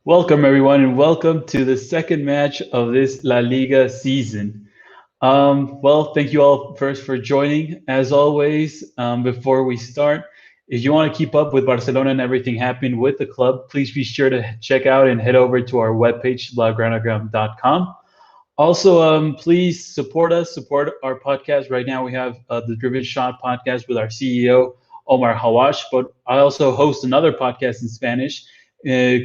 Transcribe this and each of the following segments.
Welcome, everyone, and welcome to the second match of this La Liga season. Thank you all first for joining. As always, before we start, if you want to keep up with Barcelona and everything happening with the club, please be sure to check out and head over to our webpage, blaugranagram.com. Also, please support us, support our podcast. Right now, we have the Driven Shot podcast with our CEO, Omar Hawash, but I also host another podcast in Spanish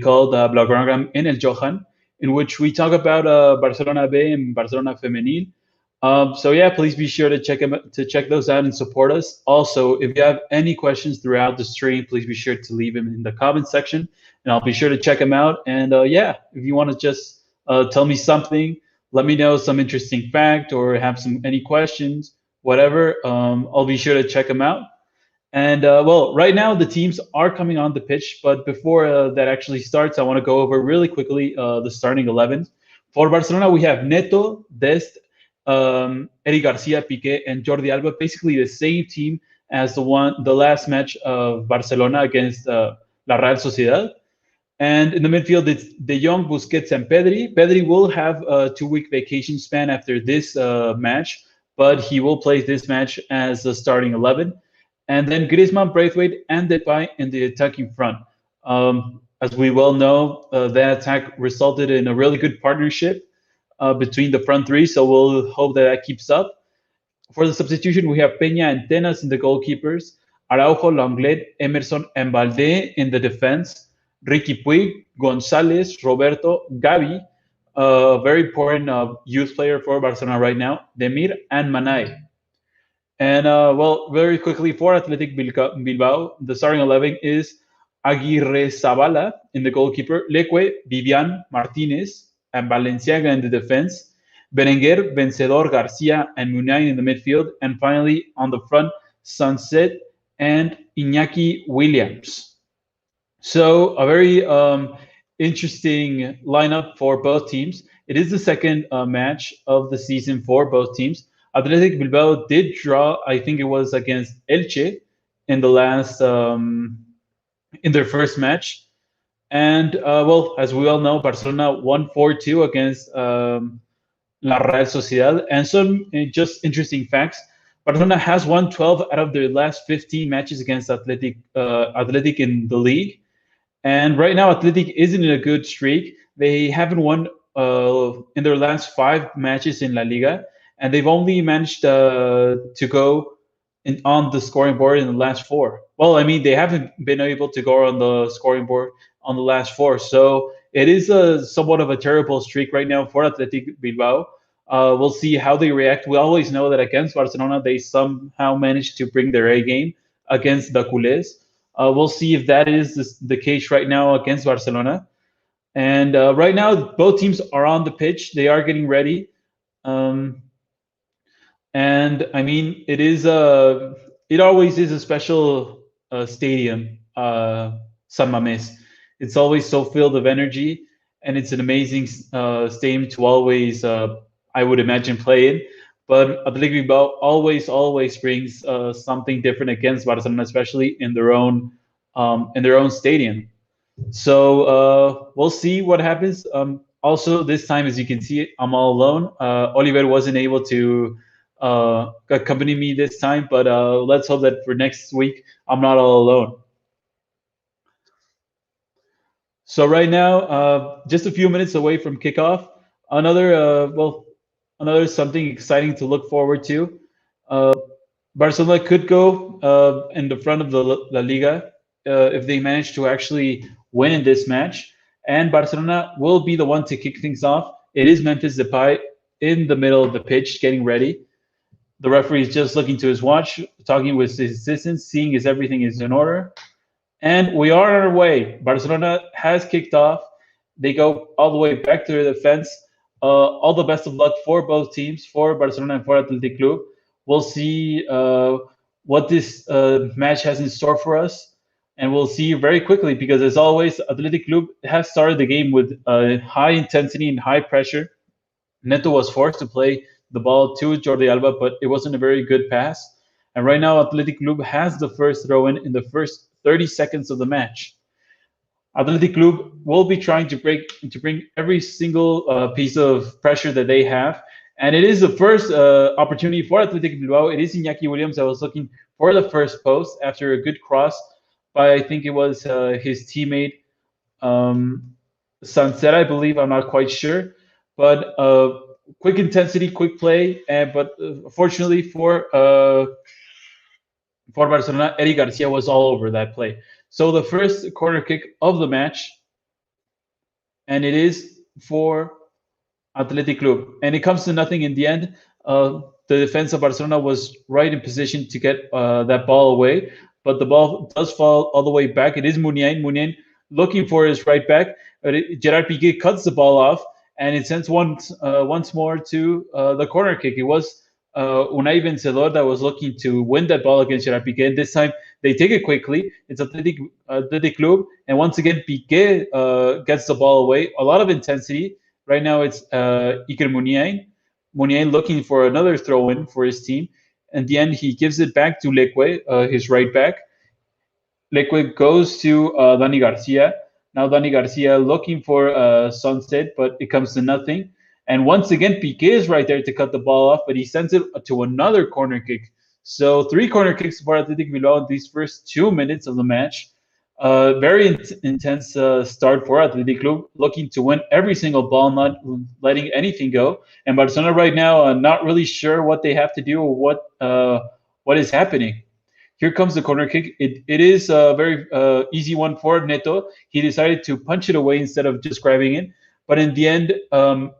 called Blaugranagram en el Johan, in which we talk about Barcelona B and Barcelona Femenil. Please be sure to check those out and support us. Also, if you have any questions throughout the stream, please be sure to leave them in the comment section, and I'll be sure to check them out. And if you want to just tell me something, let me know some interesting fact or have any questions, whatever. I'll be sure to check them out. And right now the teams are coming on the pitch, but before that actually starts, I want to go over really quickly the starting 11. For Barcelona, we have Neto, Dest, Eric Garcia, Piqué, and Jordi Alba, basically the same team as the last match of Barcelona against La Real Sociedad. And in the midfield, it's De Jong, Busquets, and Pedri. Pedri will have a 2-week vacation span after this match, but he will play this match as the starting 11. And then Griezmann, Braithwaite, and Depay in the attacking front. As we well know, that attack resulted in a really good partnership between the front three, so we'll hope that keeps up. For the substitution, we have Peña and Tenas in the goalkeepers, Araujo, Lenglet, Emerson, and Balde in the defense, Ricky Puig, González, Roberto, Gavi, a very important youth player for Barcelona right now, Demir, and Manay. And very quickly for Athletic Bilbao, the starting 11 is Aguirre Zabala in the goalkeeper, Leque, Vivian, Martinez, and Valenciaga in the defense, Berenguer, Vencedor, Garcia, and Munay in the midfield, and finally on the front, Sunset and Iñaki Williams. So a very interesting lineup for both teams. It is the second match of the season for both teams. Athletic Bilbao did draw, I think it was against Elche in the last, in their first match. And as we all know, Barcelona won 4-2 against La Real Sociedad. And some just interesting facts. Barcelona has won 12 out of their last 15 matches against Athletic in the league. And right now, Athletic isn't in a good streak. They haven't won in their last 5 matches in LaLiga. And they've only managed to go on the scoring board in the last 4. Well, I mean, they haven't been able to go on the scoring board on the last 4. So it is somewhat of a terrible streak right now for Athletic Bilbao. We'll see how they react. We always know that against Barcelona, they somehow managed to bring their A game against the Culés. We'll see if that is the case right now against Barcelona. And right now, both teams are on the pitch. They are getting ready. And I mean, it always is a special stadium, San Mamés. It's always so filled of energy, and it's an amazing stadium to always, I would imagine, play in. But Athletic Bilbao always brings something different against Barcelona, especially in their own stadium. So we'll see what happens. Also, this time, as you can see, I'm all alone. Oliver wasn't able to accompany me this time, but let's hope that for next week I'm not all alone. So right now, just a few minutes away from kickoff, another something exciting to look forward to. Barcelona could go in the front of the La Liga if they manage to actually win in this match, and Barcelona will be the one to kick things off. It is Memphis Depay in the middle of the pitch getting ready. The referee is just looking to his watch, talking with his assistants, seeing if everything is in order. And we are on our way. Barcelona has kicked off. They go all the way back to their defense. All the best of luck for both teams, for Barcelona and for Athletic Club. We'll see what this match has in store for us. And we'll see very quickly because, as always, Athletic Club has started the game with high intensity and high pressure. Neto was forced to play the ball to Jordi Alba, but it wasn't a very good pass. And right now, Athletic Club has the first throw-in the first 30 seconds of the match. Athletic Club will be trying to bring every single piece of pressure that they have, and it is the first opportunity for Athletic Bilbao. It is Iñaki Williams that was looking for the first post after a good cross by, I think it was his teammate Sunset, I believe. I'm not quite sure, but quick intensity, quick play, and but fortunately for Barcelona, Eddie Garcia was all over that play. So the first corner kick of the match, and it is for Athletic Club. And it comes to nothing in the end. The defense of Barcelona was right in position to get that ball away, but the ball does fall all the way back. It is Muniain. Muniain looking for his right back. Gerard Piqué cuts the ball off, and it sends once more to the corner kick. It was Unai Vencedor that was looking to win that ball against Gerard Piqué. And this time they take it quickly. It's Athletic Club, and once again Piqué gets the ball away. A lot of intensity. Right now it's Iker Muniain. Muniain looking for another throw-in for his team. In the end, he gives it back to Leque, his right back. Leque goes to Dani Garcia. Now Dani Garcia looking for Sunset, but it comes to nothing. And once again, Piqué is right there to cut the ball off, but he sends it to another corner kick. So 3 corner kicks for Athletic Bilbao in these first 2 minutes of the match. Very intense start for Athletic Club, looking to win every single ball, not letting anything go. And Barcelona right now, not really sure what they have to do or what is happening. Here comes the corner kick. It is a very easy one for Neto. He decided to punch it away instead of just grabbing it. But in the end,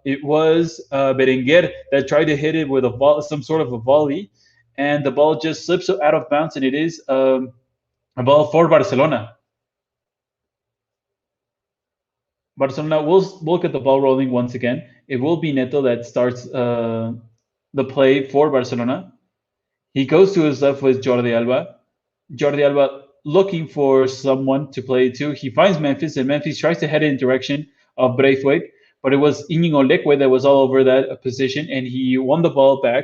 it was Berenguer that tried to hit it with some sort of a volley, and the ball just slips out of bounds, and it is a ball for Barcelona. Barcelona will get the ball rolling once again. It will be Neto that starts the play for Barcelona. He goes to his left with Jordi Alba. Jordi Alba looking for someone to play to. He finds Memphis, and Memphis tries to head in direction of Braithwaite, but it was Íñigo Leque that was all over that position, and he won the ball back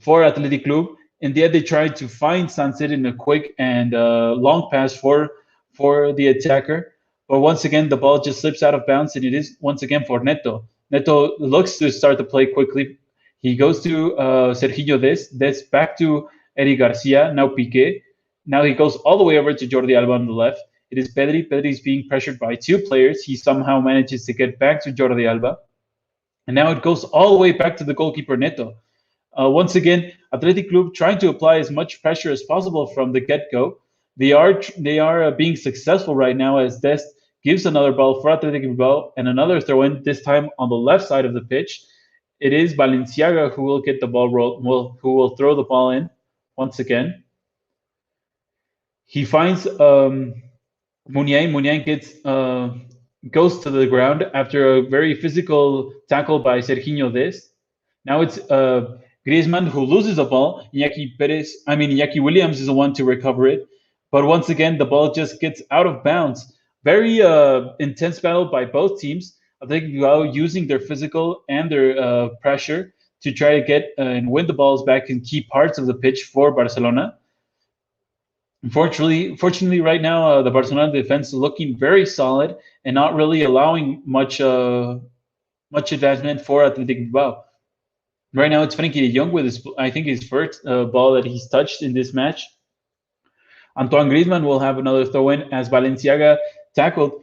for Athletic Club. In the end, they tried to find Sunset in a quick and long pass for the attacker. But once again, the ball just slips out of bounds, and it is once again for Neto. Neto looks to start the play quickly. He goes to Sergio Des back to Eddie Garcia, now Piqué. Now he goes all the way over to Jordi Alba on the left. It is Pedri. Pedri is being pressured by 2 players. He somehow manages to get back to Jordi Alba. And now it goes all the way back to the goalkeeper Neto. Once again, Athletic Club trying to apply as much pressure as possible from the get-go. They are being successful right now as Dest gives another ball for Athletic Bilbao and another throw-in, this time on the left side of the pitch. It is Balenciaga who will get the ball who will throw the ball in once again. He finds Muniain. Muniain goes to the ground after a very physical tackle by Serginho Des. Now it's Griezmann who loses the ball. Iñaki Williams is the one to recover it. But once again, the ball just gets out of bounds. Very intense battle by both teams. I think using their physical and their pressure to try to get and win the balls back in key parts of the pitch for Barcelona. Fortunately, right now the Barcelona defense is looking very solid and not really allowing much advancement for Athletic Bilbao. Right now, it's Frenkie de Jong with his first ball that he's touched in this match. Antoine Griezmann will have another throw-in as Balenciaga tackled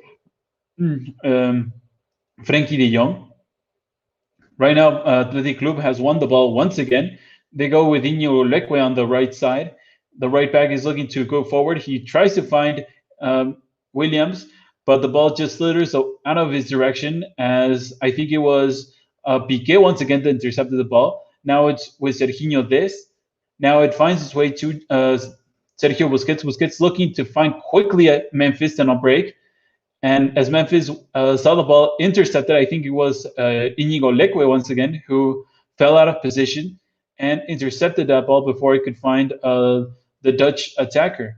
Frenkie de Jong. Right now, Athletic Club has won the ball once again. They go with Íñigo Leque on the right side. The right back is looking to go forward. He tries to find Williams, but the ball just slithers out of his direction as I think it was Piqué once again that intercepted the ball. Now it's with Serginho Des. Now it finds its way to Sergio Busquets. Busquets looking to find quickly at Memphis on a break. And as Memphis saw the ball intercepted, I think it was Íñigo Leque once again who fell out of position and intercepted that ball before he could find the Dutch attacker.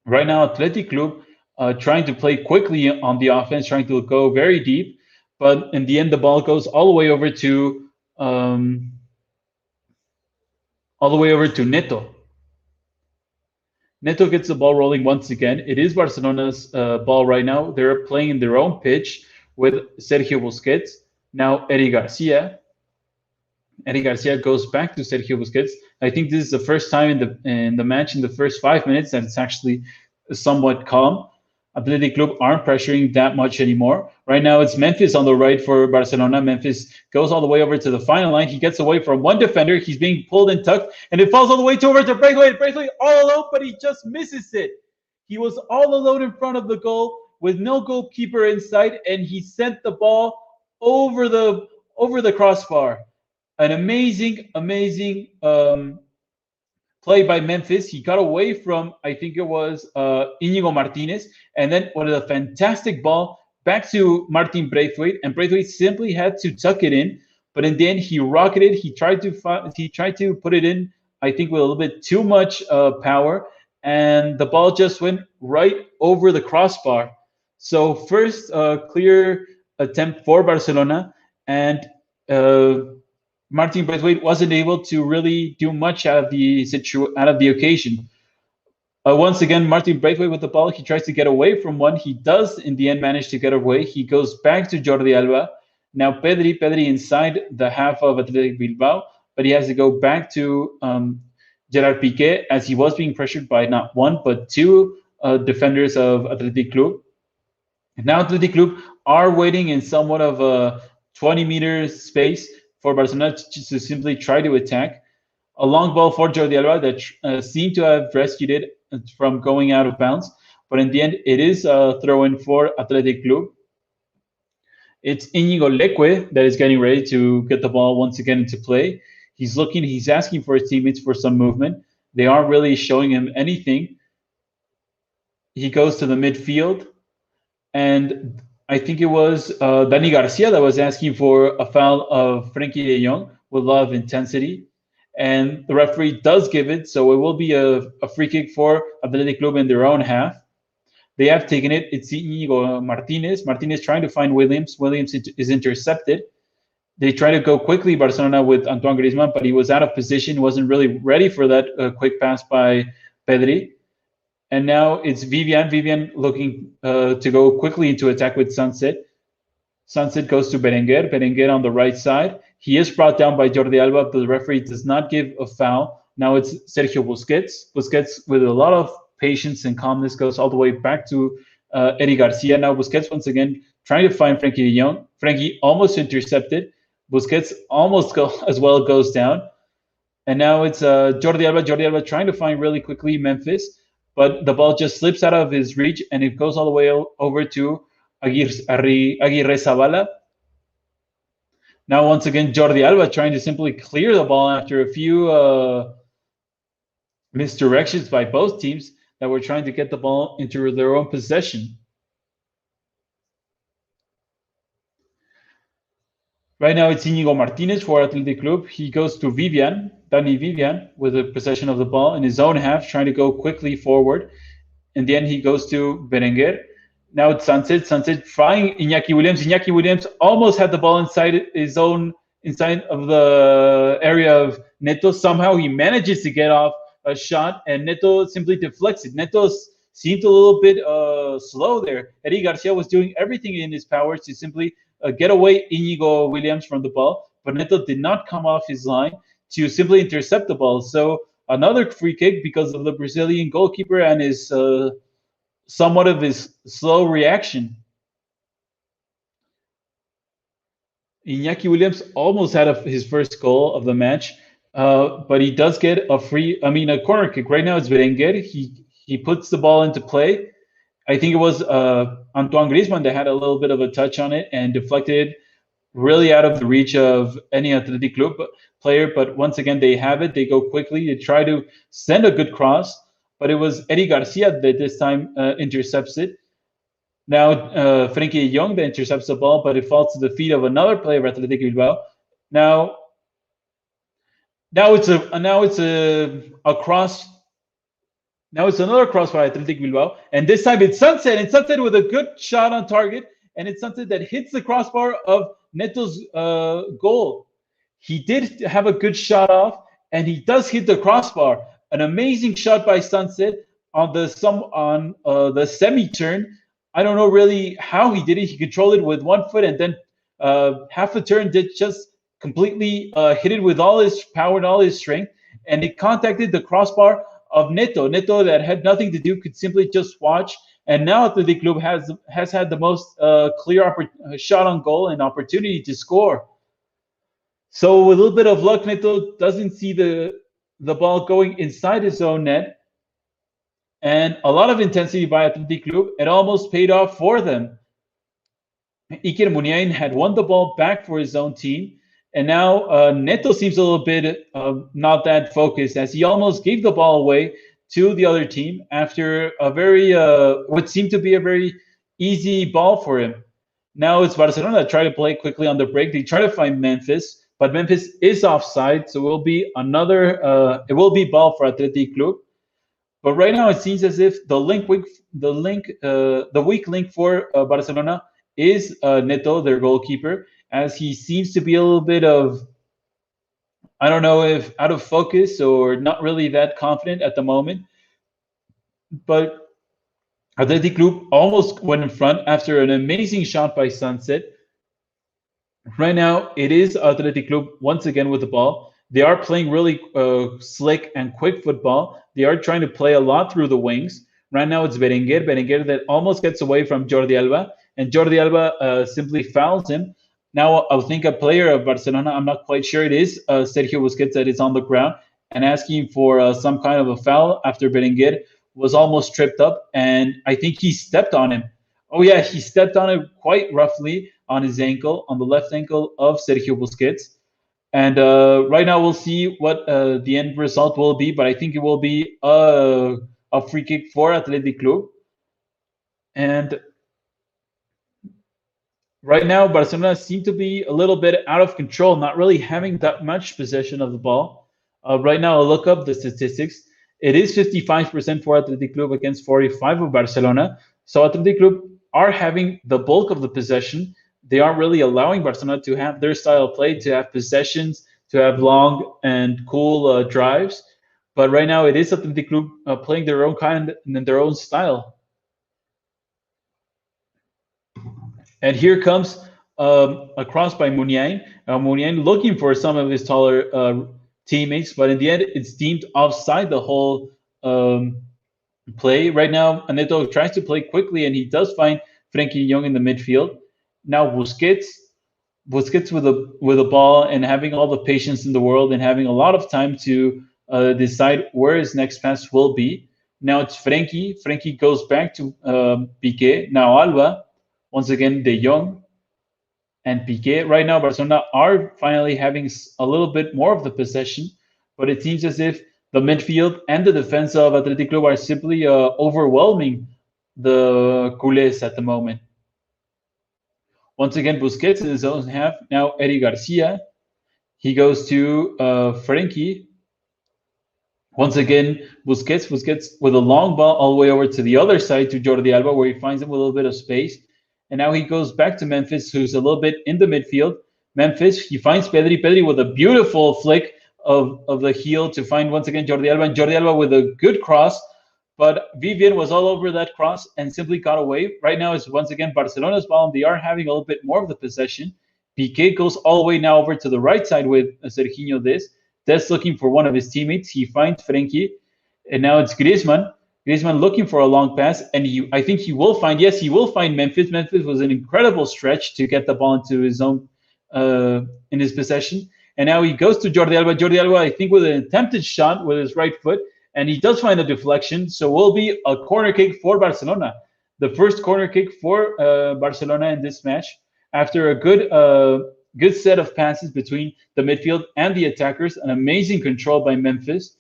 Right now, Athletic Club trying to play quickly on the offense, trying to go very deep. But in the end, the ball goes all the way over to Neto. Neto gets the ball rolling once again. It is Barcelona's ball right now. They're playing in their own pitch with Sergio Busquets. Now Eddie Garcia. Eddie Garcia goes back to Sergio Busquets. I think this is the first time in the match in the first 5 minutes that it's actually somewhat calm. Athletic Club aren't pressuring that much anymore. Right now, it's Memphis on the right for Barcelona. Memphis goes all the way over to the final line. He gets away from one defender. He's being pulled and tucked, and it falls all the way over to Braithwaite. Braithwaite all alone, but he just misses it. He was all alone in front of the goal with no goalkeeper in sight, and he sent the ball over the crossbar. An amazing play by Memphis. He got away from, I think it was Íñigo Martinez, and then with a fantastic ball back to Martin Braithwaite, and Braithwaite simply had to tuck it in, but in the end he rocketed. He tried to put it in, I think, with a little bit too much power, and the ball just went right over the crossbar. So first clear attempt for Barcelona, and Martin Braithwaite wasn't able to really do much out of the occasion. Once again, Martin Braithwaite with the ball. He tries to get away from one. He does, in the end, manage to get away. He goes back to Jordi Alba. Now Pedri inside the half of Athletic Bilbao, but he has to go back to Gerard Piqué as he was being pressured by not one, but two defenders of Athletic Club. Now Athletic Club are waiting in somewhat of a 20-meter space for Barcelona to simply try to attack. A long ball for Jordi Alba that seemed to have rescued it from going out of bounds. But in the end, it is a throw-in for Athletic Club. It's Íñigo Leque that is getting ready to get the ball once again into play. He's asking for his teammates for some movement. They aren't really showing him anything. He goes to the midfield, and I think it was Dani Garcia that was asking for a foul of Frenkie de Jong with a lot of intensity. And the referee does give it, so it will be a free kick for Athletic Club in their own half. They have taken it. It's Íñigo Martinez. Martinez trying to find Williams. Williams is intercepted. They try to go quickly, Barcelona, with Antoine Griezmann, but he was out of position, wasn't really ready for that quick pass by Pedri. And now it's Vivian. Vivian looking to go quickly into attack with Sunset. Sunset goes to Berenguer. Berenguer on the right side. He is brought down by Jordi Alba, but the referee does not give a foul. Now it's Sergio Busquets. Busquets, with a lot of patience and calmness, goes all the way back to Eddie Garcia. Now Busquets once again trying to find Frenkie de Jong. Frenkie almost intercepted. Busquets almost as well goes down. And now it's Jordi Alba. Jordi Alba trying to find really quickly Memphis, but the ball just slips out of his reach, and it goes all the way over to Aguirre Zabala. Now, once again, Jordi Alba trying to simply clear the ball after a few misdirections by both teams that were trying to get the ball into their own possession. Right now, it's Íñigo Martinez for Athletic Club. He goes to Dani Vivian, with the possession of the ball in his own half, trying to go quickly forward. In the end, he goes to Berenguer. Now it's Sunset. Sunset trying Iñaki Williams. Iñaki Williams almost had the ball inside of the area of Neto. Somehow he manages to get off a shot, and Neto simply deflects it. Neto seemed a little bit slow there. Eddie Garcia was doing everything in his power to simply get away Íñigo Williams from the ball, but Neto did not come off his line to simply intercept the ball. So another free kick because of the Brazilian goalkeeper and his somewhat of his slow reaction. Iñaki Williams almost had his first goal of the match, but he does get a corner kick. Right now it's Berenguer. He puts the ball into play. I think it was Antoine Griezmann that had a little bit of a touch on it and deflected it really out of the reach of any Athletic Club player. But once again, they have it. They go quickly. They try to send a good cross, but it was Eddie Garcia that this time intercepts it. Now Frenkie de Jong that intercepts the ball, but it falls to the feet of another player of Athletic Bilbao. Now it's a cross. Now it's another cross by Athletic Bilbao, and this time it's Sunset, and Sunset with a good shot on target, and it's Sunset that hits the crossbar of Neto's goal. He did have a good shot off, and he does hit the crossbar. An amazing shot by Sunset, on the semi turn. I don't know really how he did it. He controlled it with one foot, and then half a turn did just completely hit it with all his power and all his strength, and it contacted the crossbar of Neto. Neto, that had nothing to do, could simply just watch. And now Athletic Club has had the most clear shot on goal and opportunity to score. So with a little bit of luck, Neto doesn't see the ball going inside his own net, and a lot of intensity by Athletic Club. It almost paid off for them. Iker Muniain had won the ball back for his own team, and now Neto seems a little bit not that focused, as he almost gave the ball away to the other team after a very what seemed to be a very easy ball for him. Now it's Barcelona that try to play quickly on the break. They try to find Memphis, but Memphis is offside, so it will be it will be ball for Athletic Club. But right now it seems as if the weak link for Barcelona is Neto, their goalkeeper, as he seems to be a little bit of, I don't know if out of focus or not really that confident at the moment. But Athletic Club almost went in front after an amazing shot by Sunset. Right now, it is Athletic Club once again with the ball. They are playing really slick and quick football. They are trying to play a lot through the wings. Right now, it's Berenguer that almost gets away from Jordi Alba, and Jordi Alba simply fouls him. Now, I think a player of Barcelona, I'm not quite sure it is, Sergio Busquets, that is on the ground and asking for some kind of a foul after Berenguer was almost tripped up, and I think he stepped on him. Oh yeah, he stepped on it quite roughly on his ankle, on the left ankle of Sergio Busquets. And right now we'll see what the end result will be, but I think it will be a free kick for Athletic Club. And right now Barcelona seem to be a little bit out of control, not really having that much possession of the ball. Right now, I'll look up the statistics. It is 55% for Athletic Club against 45% of Barcelona. So Athletic Club are having the bulk of the possession. They aren't really allowing Barcelona to have their style of play, to have possessions, to have long and cool drives. But right now, it is Athletic Club playing their own kind and their own style. And here comes a cross by Muniain. Muniain looking for some of his taller teammates, but in the end, it's deemed offside the whole play. Right now, Neto tries to play quickly, and he does find Frenkie de Jong in the midfield. Now Busquets with the ball and having all the patience in the world and having a lot of time to decide where his next pass will be. Now it's Frenkie. Frenkie goes back to Piqué. Now Alba, once again De Jong and Piqué. Right now, Barcelona are finally having a little bit more of the possession, but it seems as if the midfield and the defense of Athletic Club are simply overwhelming the culés at the moment. Once again, Busquets in his own half. Now Eric Garcia. He goes to Frenkie. Once again, Busquets with a long ball all the way over to the other side to Jordi Alba, where he finds him with a little bit of space. And now he goes back to Memphis, who's a little bit in the midfield. Memphis, he finds Pedri. Pedri with a beautiful flick of the heel to find once again Jordi Alba. And Jordi Alba with a good cross. But Vivian was all over that cross and simply got away. Right now it's once again Barcelona's ball, and they are having a little bit more of the possession. Piqué goes all the way now over to the right side with Serginho Dest. Dest looking for one of his teammates. He finds Frenkie. And now it's Griezmann. Griezmann looking for a long pass. And I think he will find Memphis. Memphis was an incredible stretch to get the ball into his own, in his possession. And now he goes to Jordi Alba. Jordi Alba, I think, with an attempted shot with his right foot. And he does find a deflection, so will be a corner kick for Barcelona. The first corner kick for Barcelona in this match, after a good set of passes between the midfield and the attackers, an amazing control by Memphis,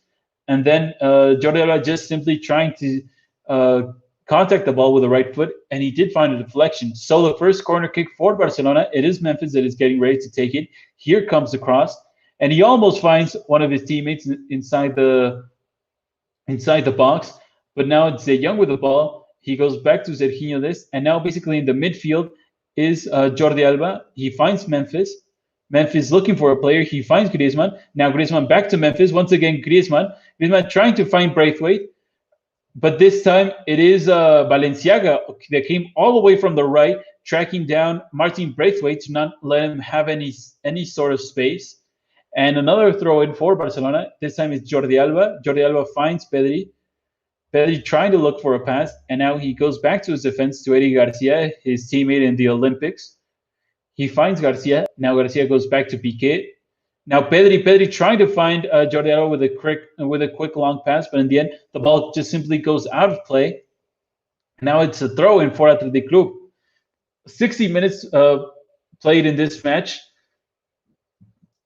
and then Jordi Alba just simply trying to contact the ball with the right foot, and he did find a deflection. So the first corner kick for Barcelona, it is Memphis that is getting ready to take it. Here comes the cross, and he almost finds one of his teammates inside the box, but now it's De Jong with the ball. He goes back to Serginho Dest, and now basically in the midfield is Jordi Alba. He finds Memphis. Memphis looking for a player. He finds Griezmann. Now Griezmann back to Memphis. Once again, Griezmann trying to find Braithwaite. But this time it is Balenciaga that came all the way from the right, tracking down Martin Braithwaite to not let him have any sort of space. And another throw in for Barcelona. This time it's Jordi Alba. Jordi Alba finds Pedri. Pedri trying to look for a pass, and now he goes back to his defense to Eddie Garcia, his teammate in the Olympics. He finds Garcia. Now Garcia goes back to Piqué. Now Pedri trying to find Jordi Alba with a quick long pass, but in the end the ball just simply goes out of play. Now it's a throw in for Athletic Club. 60 minutes played in this match.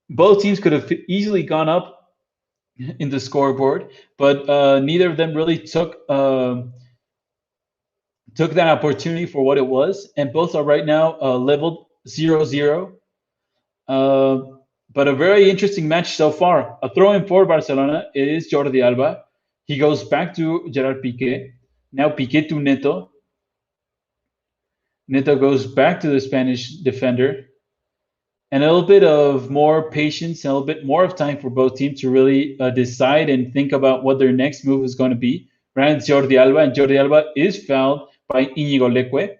Both teams could have easily gone up in the scoreboard, but neither of them really took that opportunity for what it was, and both are right now leveled 0-0. But a very interesting match so far. A throw-in for Barcelona is Jordi Alba. He goes back to Gerard Piqué. Now Piqué to Neto. Neto goes back to the Spanish defender. And a little bit of more patience and a little bit more of time for both teams to really decide and think about what their next move is going to be. Right, it's Jordi Alba, and Jordi Alba is fouled by Íñigo Leque.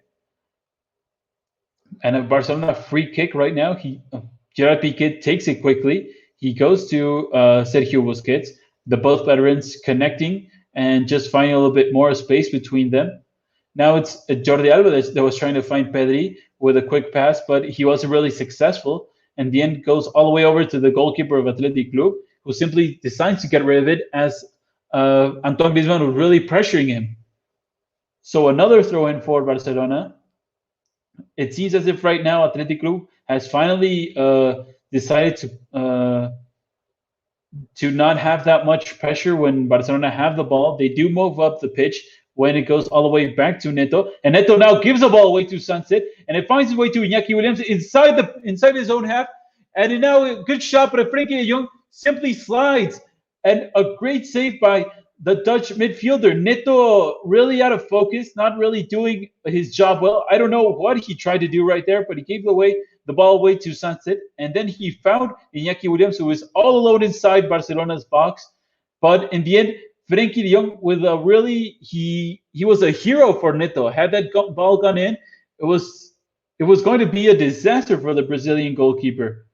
And a Barcelona free kick right now. Gerard Piqué takes it quickly. He goes to Sergio Busquets. The both veterans connecting and just finding a little bit more space between them. Now it's Jordi Alba that was trying to find Pedri with a quick pass, but he wasn't really successful. And the end goes all the way over to the goalkeeper of Athletic Club, who simply decides to get rid of it as Antoine Griezmann was really pressuring him. So another throw-in for Barcelona. It seems as if right now Athletic Club has finally decided to not have that much pressure when Barcelona have the ball. They do move up the pitch when it goes all the way back to Neto. And Neto now gives the ball away to Sunset, and it finds its way to Iñaki Williams inside his own half. And now a good shot, but Frenkie de Jong simply slides. And a great save by the Dutch midfielder. Neto really out of focus, not really doing his job well. I don't know what he tried to do right there, but he gave the ball away to Sunset. And then he found Iñaki Williams, who was all alone inside Barcelona's box. But in the end, Frenkie de Jong with a really he was a hero for Neto. Had that ball gone in, it was going to be a disaster for the Brazilian goalkeeper.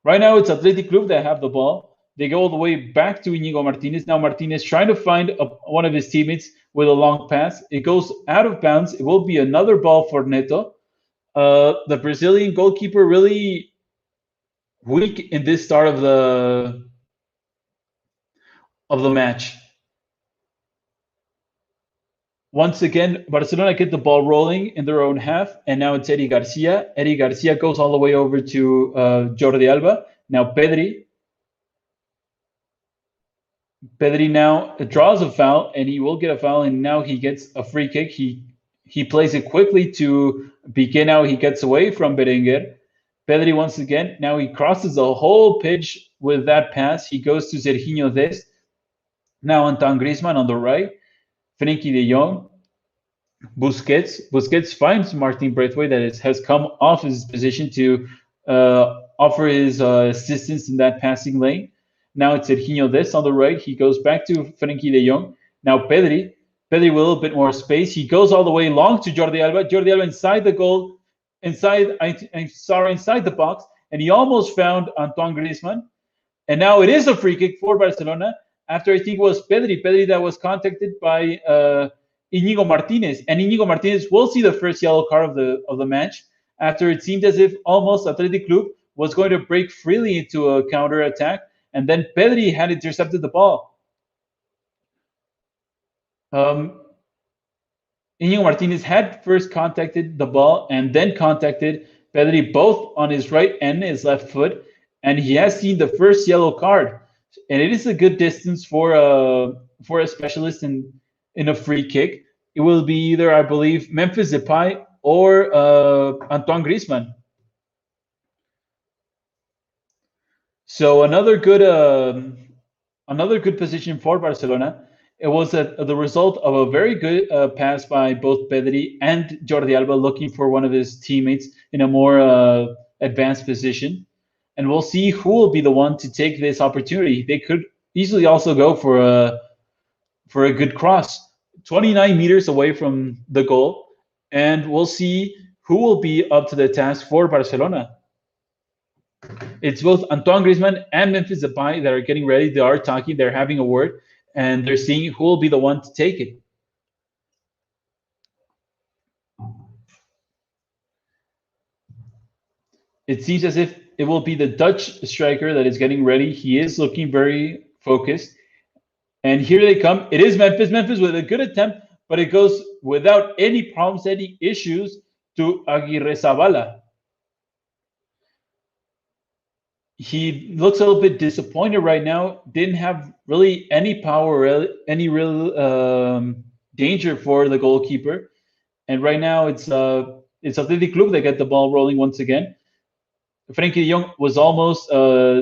Right now it's Athletic Club that have the ball. They go all the way back to Íñigo Martinez. Now Martinez trying to find one of his teammates with a long pass. It goes out of bounds. It will be another ball for Neto. The Brazilian goalkeeper really weak in this start of the match. Once again, Barcelona get the ball rolling in their own half, and now it's Eddie Garcia. Eddie Garcia goes all the way over to Jordi Alba. Now Pedri now draws a foul, and he will get a foul, and now he gets a free kick. He plays it quickly to Piqué. Now he gets away from Berenguer. Pedri once again. Now he crosses the whole pitch with that pass. He goes to Serginho Dest. Now Antoine Griezmann on the right. Frenkie de Jong. Busquets finds Martin Braithwaite that has come off his position to offer his assistance in that passing lane. Now it's Serginho Dest on the right. He goes back to Frenkie de Jong. Now Pedri with a little bit more space. He goes all the way long to Jordi Alba. Jordi Alba inside the goal, inside the box, and he almost found Antoine Griezmann. And now it is a free kick for Barcelona after I think it was Pedri that was contacted by Íñigo Martinez. And Íñigo Martinez will see the first yellow card of the match after it seemed as if almost Athletic Club was going to break freely into a counter attack. And then Pedri had intercepted the ball. Íñigo Martinez had first contacted the ball and then contacted Pedri both on his right and his left foot. And he has seen the first yellow card. And it is a good distance for a specialist in a free kick. It will be either, I believe, Memphis Depay or Antoine Griezmann. So another good position for Barcelona. It was the result of a very good pass by both Pedri and Jordi Alba, looking for one of his teammates in a more advanced position. And we'll see who will be the one to take this opportunity. They could easily also go for for a good cross, 29 meters away from the goal, and we'll see who will be up to the task for Barcelona. It's both Antoine Griezmann and Memphis Depay that are getting ready. They are talking, they're having a word, and they're seeing who will be the one to take it. It seems as if it will be the Dutch striker that is getting ready. He is looking very focused. And here they come. It is Memphis. Memphis with a good attempt, but it goes without any problems, any issues to Aguirrezabala. He looks a little bit disappointed right now. Didn't have really any power, any real danger for the goalkeeper. And right now it's Athletic Club that get the ball rolling once again. Frenkie de Jong was almost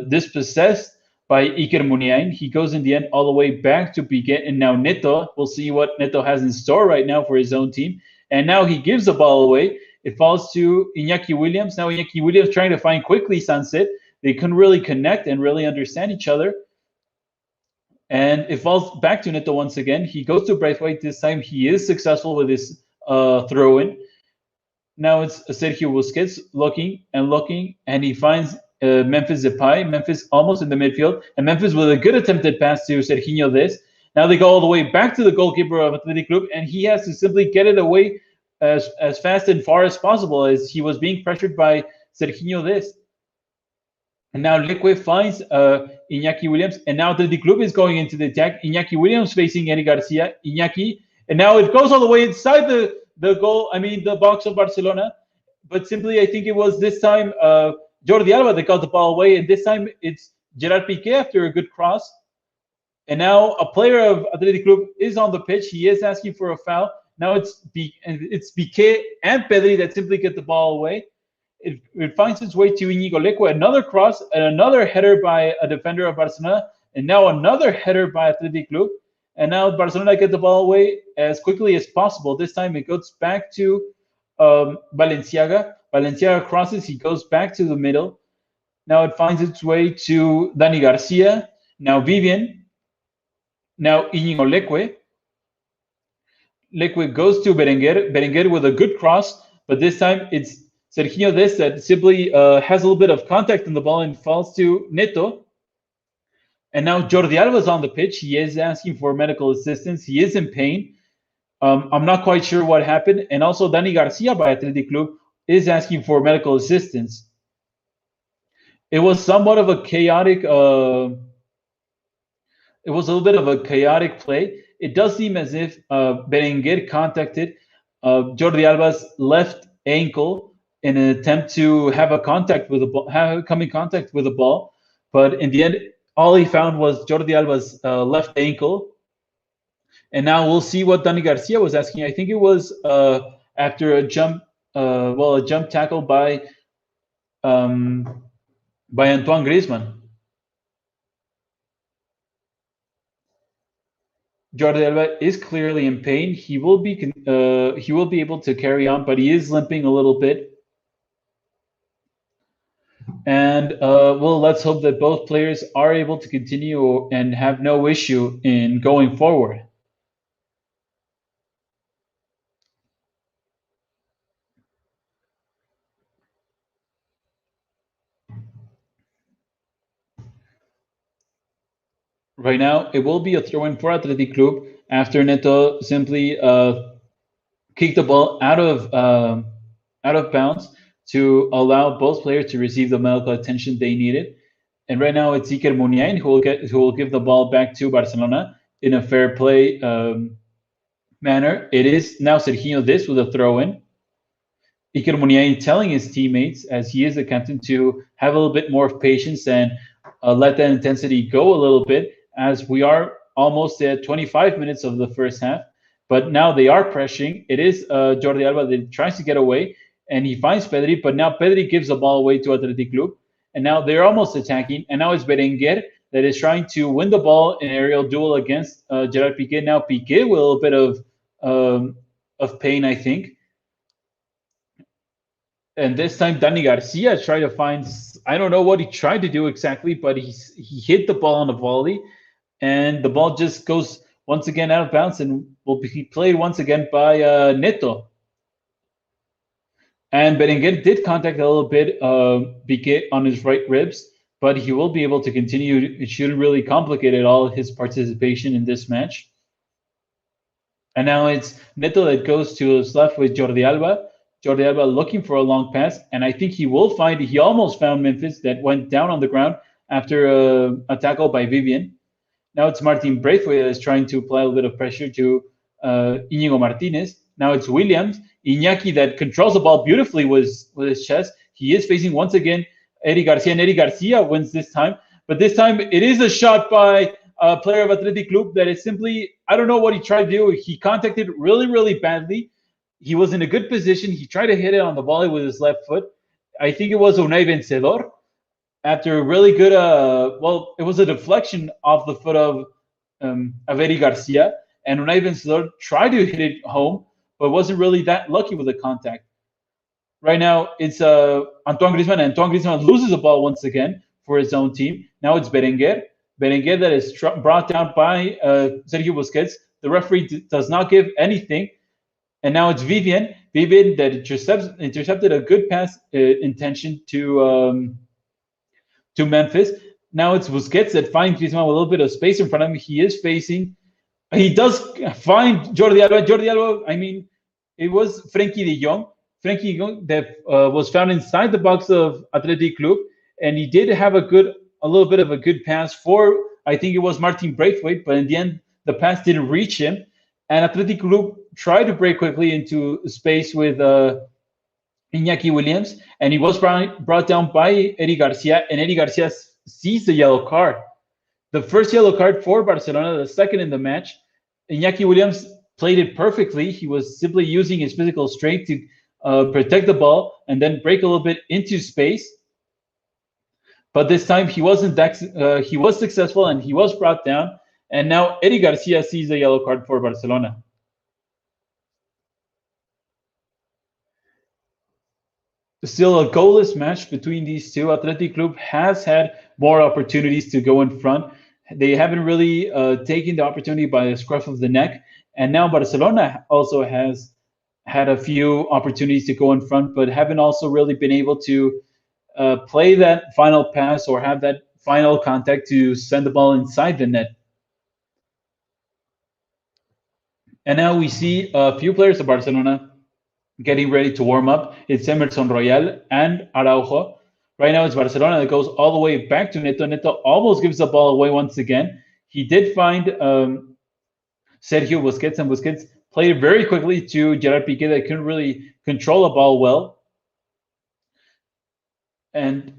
dispossessed by Iker Muniain. He goes in the end all the way back to Piqué, and now Neto. We'll see what Neto has in store right now for his own team. And now he gives the ball away. It falls to Iñaki Williams. Now Iñaki Williams trying to find quickly Sanset. They couldn't really connect and really understand each other. And it falls back to Neto once again. He goes to Braithwaite this time. He is successful with his throw-in. Now it's Sergio Busquets looking, and he finds Memphis Depay. Memphis almost in the midfield, and Memphis with a good attempted pass to Serginho Dest. Now they go all the way back to the goalkeeper of Athletic Club, and he has to simply get it away as fast and far as possible, as he was being pressured by Serginho Dest. And now Leque finds Iñaki Williams, and now Athletic Club is going into the attack. Iñaki Williams facing Eric Garcia. Iñaki, and now it goes all the way inside the goal, the box of Barcelona. But simply, I think it was this time Jordi Alba that got the ball away, and this time it's Gerard Piqué after a good cross. And now a player of Athletic Club is on the pitch. He is asking for a foul. Now it's Piqué and Pedri that simply get the ball away. It finds its way to Íñigo Leque, another cross, and another header by a defender of Barcelona, and now another header by Athletic Club. And now Barcelona get the ball away as quickly as possible. This time it goes back to Valenciaga. Valenciaga crosses. He goes back to the middle. Now it finds its way to Dani Garcia. Now Vivian. Now Íñigo Leque. Leque goes to Berenguer. Berenguer with a good cross, but this time it's Serginho Dest that simply has a little bit of contact on the ball and falls to Neto. And now Jordi Alba is on the pitch. He is asking for medical assistance. He is in pain. I'm not quite sure what happened. And also Dani Garcia by Athletic Club is asking for medical assistance. It was somewhat of a chaotic. It was a little bit of a chaotic play. It does seem as if Berenguer contacted Jordi Alba's left ankle in an attempt to have come in contact with the ball, but in the end, all he found was Jordi Alba's left ankle. And now we'll see what Dani Garcia was asking. I think it was after a jump tackle by Antoine Griezmann. Jordi Alba is clearly in pain. He will be able to carry on, but he is limping a little bit. And well, let's hope that both players are able to continue and have no issue in going forward. Right now, it will be a throw-in for Athletic Club after Neto simply kicked the ball out of bounds to allow both players to receive the medical attention they needed. And right now, it's Iker Muniain who will give the ball back to Barcelona in a fair play manner. It is now Serginho Dest with a throw-in. Iker Muniain telling his teammates, as he is the captain, to have a little bit more patience and let that intensity go a little bit, as we are almost at 25 minutes of the first half. But now they are pressuring. It is Jordi Alba that tries to get away, and he finds Pedri, but now Pedri gives the ball away to Athletic Club. And now they're almost attacking, and now it's Berenguer that is trying to win the ball in aerial duel against Gerard Piqué. Now Piqué with a little bit of pain, I think. And this time Dani Garcia tried to find, I don't know what he tried to do exactly, but he hit the ball on a volley, and the ball just goes once again out of bounds and will be played once again by Neto. And Berenguer did contact a little bit Piqué on his right ribs, but he will be able to continue. It shouldn't really complicate at all his participation in this match. And now it's Neto that goes to his left with Jordi Alba. Jordi Alba looking for a long pass, and I think he will find. He almost found Memphis that went down on the ground after a tackle by Vivian. Now it's Martin Braithwaite that is trying to apply a little bit of pressure to Íñigo Martinez. Now it's Williams. Iñaki that controls the ball beautifully with his chest. He is facing once again Eddie Garcia, and Eddie Garcia wins this time. But this time it is a shot by a player of Athletic Club that is simply, I don't know what he tried to do. He contacted really, really badly. He was in a good position. He tried to hit it on the volley with his left foot. I think it was Unai Vencedor. After a really good, it was a deflection off the foot of Eddie Garcia. And Unai Vencedor tried to hit it home, but wasn't really that lucky with the contact. Right now, it's Antoine Griezmann, and Antoine Griezmann loses the ball once again for his own team. Now it's Berenguer. Berenguer that is brought down by Sergio Busquets. The referee does not give anything. And now it's Vivian. Vivian that intercepted a good pass intention to Memphis. Now it's Busquets that finds Griezmann with a little bit of space in front of him. He does find Jordi Alba. Jordi Alba, I mean, it was Frenkie de Jong. Frenkie de Jong that was found inside the box of Athletic Club, and he did have a little bit of a good pass for, I think it was Martin Braithwaite, but in the end, the pass didn't reach him. And Athletic Club tried to break quickly into space with Iñaki Williams, and he was brought down by Eddie Garcia, and Eddie Garcia sees the yellow card. The first yellow card for Barcelona, the second in the match. Iñaki Williams played it perfectly. He was simply using his physical strength to protect the ball and then break a little bit into space. But this time he wasn't he was successful and he was brought down. And now Eddie Garcia sees a yellow card for Barcelona. Still a goalless match between these two. Athletic Club has had more opportunities to go in front. They haven't really taken the opportunity by the scruff of the neck. And now Barcelona also has had a few opportunities to go in front, but haven't also really been able to play that final pass or have that final contact to send the ball inside the net. And now we see a few players of Barcelona getting ready to warm up. It's Emerson Royal and Araujo. Right now it's Barcelona that goes all the way back to Neto. Neto almost gives the ball away once again. He did find Sergio Busquets, and Busquets played very quickly to Gerard Piqué that couldn't really control the ball well. And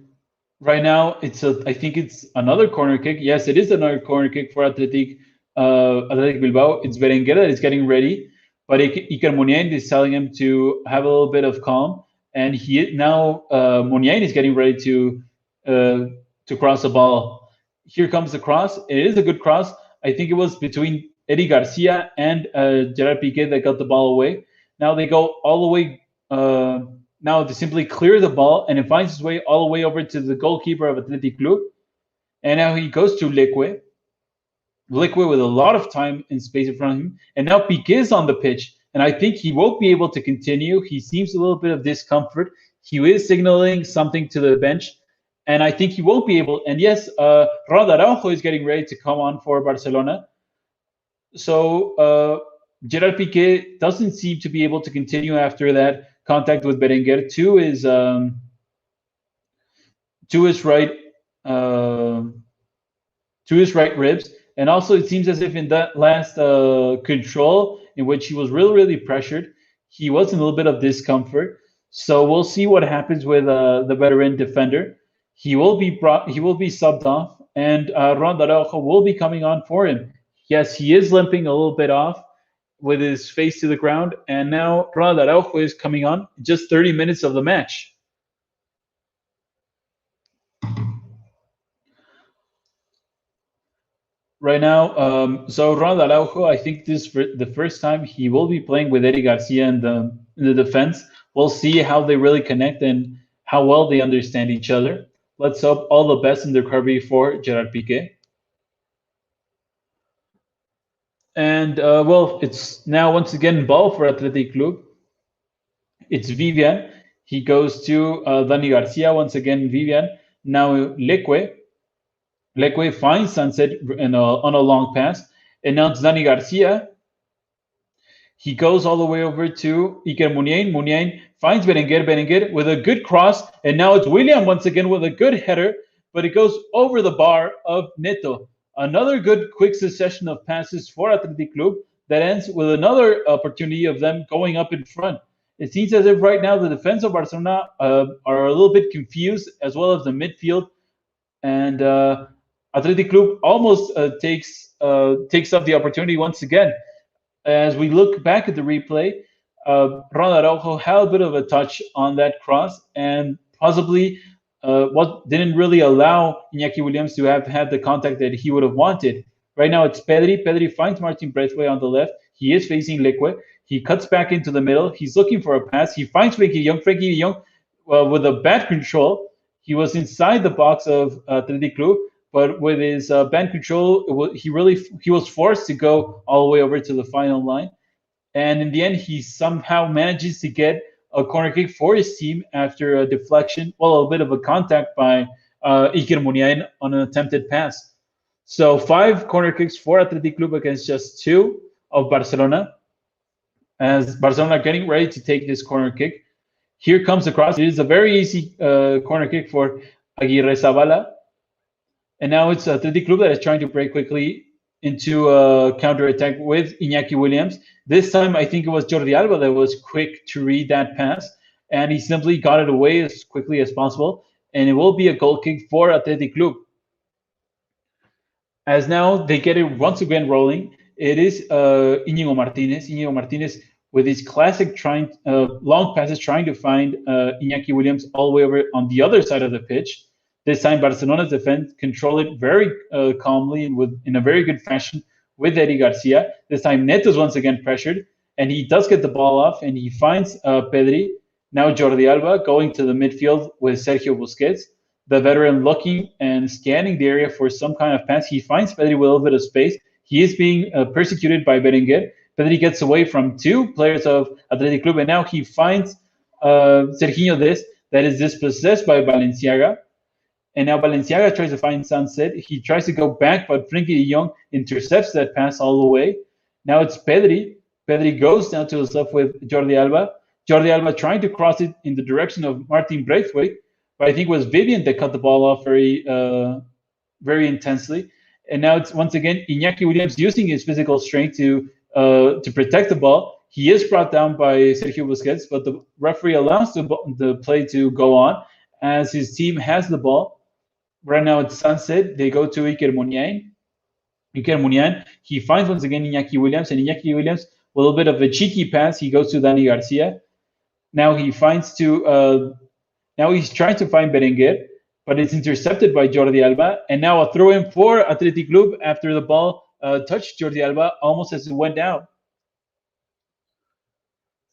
right now I think it's another corner kick. Yes, it is another corner kick for Athletic Bilbao. It's Berenguer that is getting ready, but Iker Muniain is telling him to have a little bit of calm, and Muniain is getting ready to cross the ball. Here comes the cross. It is a good cross. I think it was between Eddie Garcia and Gerard Piqué that got the ball away. Now they go all the way. Now to simply clear the ball, and it finds its way all the way over to the goalkeeper of Athletic Club. And now he goes to Leque with a lot of time and space in front of him. And now Piqué is on the pitch, and I think he won't be able to continue. He seems a little bit of discomfort. He is signaling something to the bench, and I think he won't be able. And yes, Ronald Araujo is getting ready to come on for Barcelona. So Gerard Piqué doesn't seem to be able to continue after that contact with Berenguer to his right ribs. And also it seems as if in that last control, in which he was really, really pressured, he was in a little bit of discomfort. So we'll see what happens with the veteran defender. He will be subbed off, and Ron Araujo will be coming on for him. Yes, he is limping a little bit off with his face to the ground, and now Ron Araujo is coming on just 30 minutes of the match. Right now, so Ronald Araujo, I think this for the first time he will be playing with Eddie Garcia in the defense. We'll see how they really connect and how well they understand each other. Let's hope all the best in the recovery for Gerard Piqué. And well, it's now once again ball for Athletic Club. It's Vivian. He goes to Dani Garcia. Once again, Vivian. Now Leque. Leque finds Sunset on a long pass. And now it's Dani Garcia. He goes all the way over to Iker Muniain. Muniain finds Berenguer. Berenguer with a good cross. And now it's William once again with a good header. But it goes over the bar of Neto. Another good quick succession of passes for Athletic Club that ends with another opportunity of them going up in front. It seems as if right now the defense of Barcelona are a little bit confused, as well as the midfield. And Athletic Club almost takes up the opportunity once again. As we look back at the replay, Ronald Araujo had a bit of a touch on that cross, and possibly what didn't really allow Iñaki Williams to have had the contact that he would have wanted. Right now it's Pedri. Pedri finds Martin Braithwaite on the left. He is facing Leque. He cuts back into the middle. He's looking for a pass. He finds Frankie de Jong. Frankie de Jong, with a bad control, he was inside the box of Athletic Club, but with his band control, he was forced to go all the way over to the final line. And in the end, he somehow manages to get a corner kick for his team after a deflection, well, a bit of a contact by Iker Muniain on an attempted pass. So 5 corner kicks for Athletic Club against just 2 of Barcelona. As Barcelona are getting ready to take this corner kick, here comes the cross. It is a very easy corner kick for Aguirre Zabala. And now it's Athletic Club that is trying to break quickly into a counter-attack with Iñaki Williams. This time, I think it was Jordi Alba that was quick to read that pass, and he simply got it away as quickly as possible. And it will be a goal kick for Athletic Club. As now they get it once again rolling, it is Íñigo Martínez. Íñigo Martínez with his classic long passes trying to find Iñaki Williams all the way over on the other side of the pitch. This time, Barcelona's defense control it very calmly and in a very good fashion with Eddie Garcia. This time, Neto's once again pressured, and he does get the ball off, and he finds Pedri. Now Jordi Alba going to the midfield with Sergio Busquets, the veteran looking and scanning the area for some kind of pass. He finds Pedri with a little bit of space. He is being persecuted by Berenguer. Pedri gets away from 2 players of Athletic Club, and now he finds Serginho Dest that is dispossessed by Valenciaga. And now Valenciaga tries to find Sunset. He tries to go back, but Frenkie de Jong intercepts that pass all the way. Now it's Pedri. Pedri goes down to his left with Jordi Alba. Jordi Alba trying to cross it in the direction of Martin Braithwaite, but I think it was Vivian that cut the ball off very intensely. And now it's once again Iñaki Williams using his physical strength to protect the ball. He is brought down by Sergio Busquets, but the referee allows the play to go on as his team has the ball. Right now it's Sunset. They go to Iker Muniain. Iker Muniain, he finds once again Iñaki Williams, and Iñaki Williams, with a little bit of a cheeky pass, he goes to Dani Garcia. Now he finds now he's trying to find Berenguer, but it's intercepted by Jordi Alba. And now a throw-in for Athletic Club after the ball touched Jordi Alba almost as it went out.